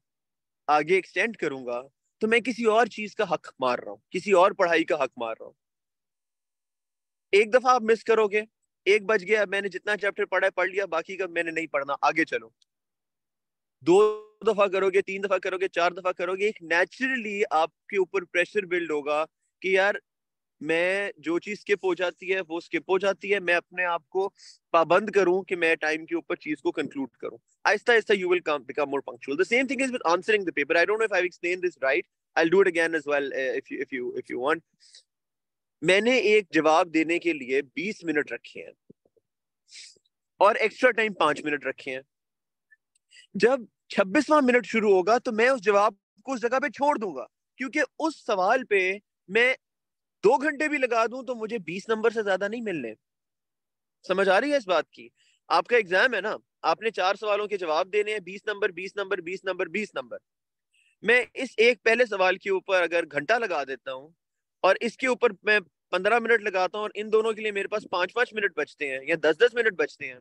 آگے ایکسٹینڈ کروں گا تو میں کسی اور چیز کا حق مار رہا ہوں, کسی اور پڑھائی کا حق مار رہا ہوں. ایک دفعہ آپ مس کرو گے, 1 بج گیا, میں نے جتنا چیپٹر پڑھا ہے پڑھ لیا, باقی کا میں نے نہیں پڑھنا, آگے چلو. 2 دفعہ کرو گے, 3 دفعہ کرو گے, 4 دفعہ کرو گے, ایک نیچرلی آپ کے اوپر پریشر بلڈ ہوگا کہ یار میں جو چیز اسکپ ہو جاتی ہے وہ اسکپ ہو جاتی ہے, میں اپنے آپ کو پابند کروں کہ میں ٹائم کے اوپر چیز کو کنکلوڈ کروں. آہستہ آہستہ you will become more punctual. The same thing is with answering the paper. I don't know if I've explained this right. I'll do it again as well if you want. میں نے ایک جواب دینے کے لیے 20 منٹ رکھے ہیں اور ایکسٹرا ٹائم 5 منٹ رکھے ہیں. جب 26واں منٹ شروع ہوگا تو میں اس جواب کو اس جگہ پہ چھوڑ دوں گا, کیونکہ اس سوال پہ میں 2 گھنٹے بھی لگا دوں تو مجھے 20 نمبر سے زیادہ نہیں ملنے. سمجھ آ رہی ہے اس بات کی؟ آپ کا ایگزام ہے نا, آپ نے 4 سوالوں کے جواب دینے ہیں, 20 نمبر 20 نمبر 20 نمبر 20 نمبر. میں اس ایک پہلے سوال کے اوپر اگر گھنٹہ لگا دیتا ہوں اور اس کے اوپر میں 15 منٹ لگاتا ہوں اور ان دونوں کے لیے میرے پاس 5 منٹ بچتے ہیں یا 10 منٹ بچتے ہیں,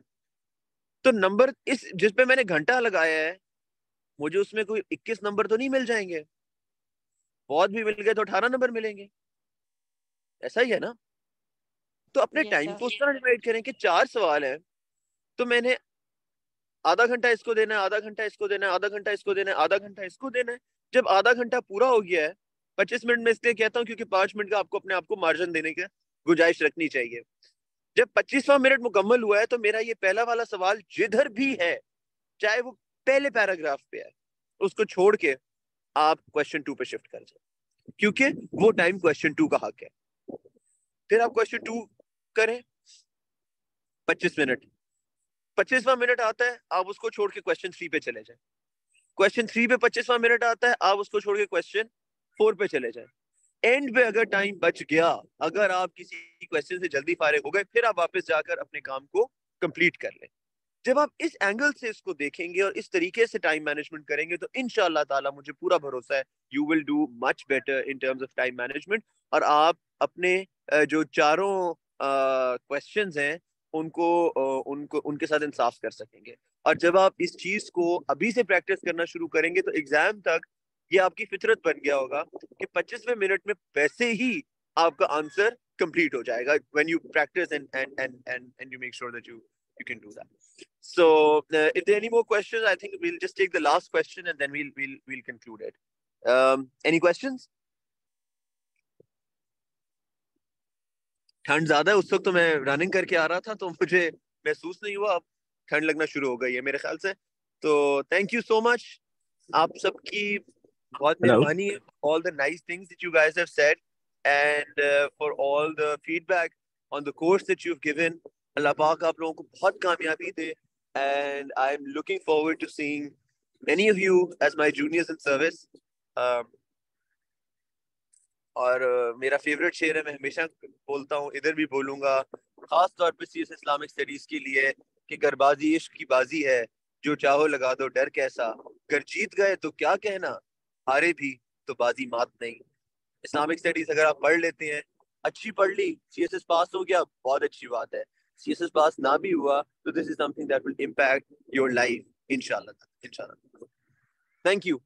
تو نمبر اس جس پہ میں نے گھنٹہ لگایا ہے مجھے اس میں کوئی 21 نمبر تو نہیں مل جائیں گے, بہت بھی مل گئے تو 18 نمبر ملیں گے. ایسا ہی ہے نا. تو اپنے ٹائم کو اس طرح ڈیوائڈ کریں کہ 4 سوال ہیں تو میں نے آدھا گھنٹہ اس کو دینا ہے, آدھا گھنٹہ اس کو دینا ہے, آدھا گھنٹہ اس کو دینا ہے, آدھا گھنٹہ اس کو دینا ہے. جب آدھا گھنٹہ پورا ہو گیا ہے, 25 منٹ میں اس لیے کہتا ہوں کیونکہ 5 منٹ کا آپ کو اپنے آپ کو مارجن دینے کی گنجائش رکھنی چاہیے. جب 25واں منٹ مکمل ہوا ہے تو میرا یہ پہلا والا سوال جدھر بھی ہے, چاہے وہ پہلے پیراگراف پہ ہے, اس کو چھوڑ کے آپ کوسچن 2 پہ شفٹ کر جائیں, کیونکہ وہ ٹائم کوسچن 2 کا حق ہے. پھر آپ کوسچن 2 کریں 25 منٹ, 25واں منٹ آتا ہے آپ اس کو چھوڑ کے کوسچن 3 پہ چلے جائیں. کوسچن 3 پہ 25واں منٹ آتا ہے آپ اس کو چھوڑ کے کوسچن 4 پہ چلے جائیں. اینڈ پہ اگر ٹائم بچ گیا, اگر آپ کسی کوسچن سے جلدی فارغ ہو گئے, پھر آپ واپس جا کر اپنے کام کو کمپلیٹ کر لیں. جب آپ اس اینگل سے اس کو دیکھیں گے اور اس طریقے سے ٹائم مینجمنٹ کریں گے تو انشاءاللہ تعالیٰ مجھے پورا بھروسہ ہے you will do much better in terms of time management, اور آپ اپنے جو چاروں کوسچنز ہیں ان کے ساتھ انصاف کر سکیں گے. اور جب آپ اس چیز کو ابھی سے پریکٹس کرنا شروع کریں گے تو ایگزام تک یہ آپ کی فطرت بن گیا ہوگا کہ 25ویں منٹ میں ویسے ہی آپ کا آنسر کمپلیٹ ہو جائے گا when you practice and you make sure that you can do that. So if there are any more questions, I think we'll just take the last question and then we'll conclude it. Any questions? ٹھنڈ زیادہ ہے, اس وقت تو میں running کر کے آ رہا تھا تو مجھے محسوس نہیں ہوا, اب ٹھنڈ لگنا شروع ہو گئی ہے میرے خیال سے. تو تھینک یو سو مچ, آپ سب کی بہت مہربانی ہے, all the nice things that you guys have said and for all the feedback on the course that you've given. اللہ پاک آپ لوگوں کو بہت کامیابی دے, and I'm looking forward to seeing many of you as my juniors in service. اور میرا favourite شعر ہے, میں ہمیشہ بولتا ہوں, ادھر بھی بولوں گا, خاص طور پہ CS اسلامک اسٹڈیز کے لیے, کہ گر بازی عشق کی بازی ہے, جو چاہو لگا دو ڈر کیسا, گر جیت گئے تو کیا کہنا, ہارے بھی تو بازی مات نہیں. اسلامک اسٹڈیز اگر آپ پڑھ لیتے ہیں, اچھی پڑھ لی, CSS پاس ہو گیا, بہت اچھی بات ہے. CSS پاس نہ بھی ہوا تو this is something that will impact your life, inshallah. Thank you.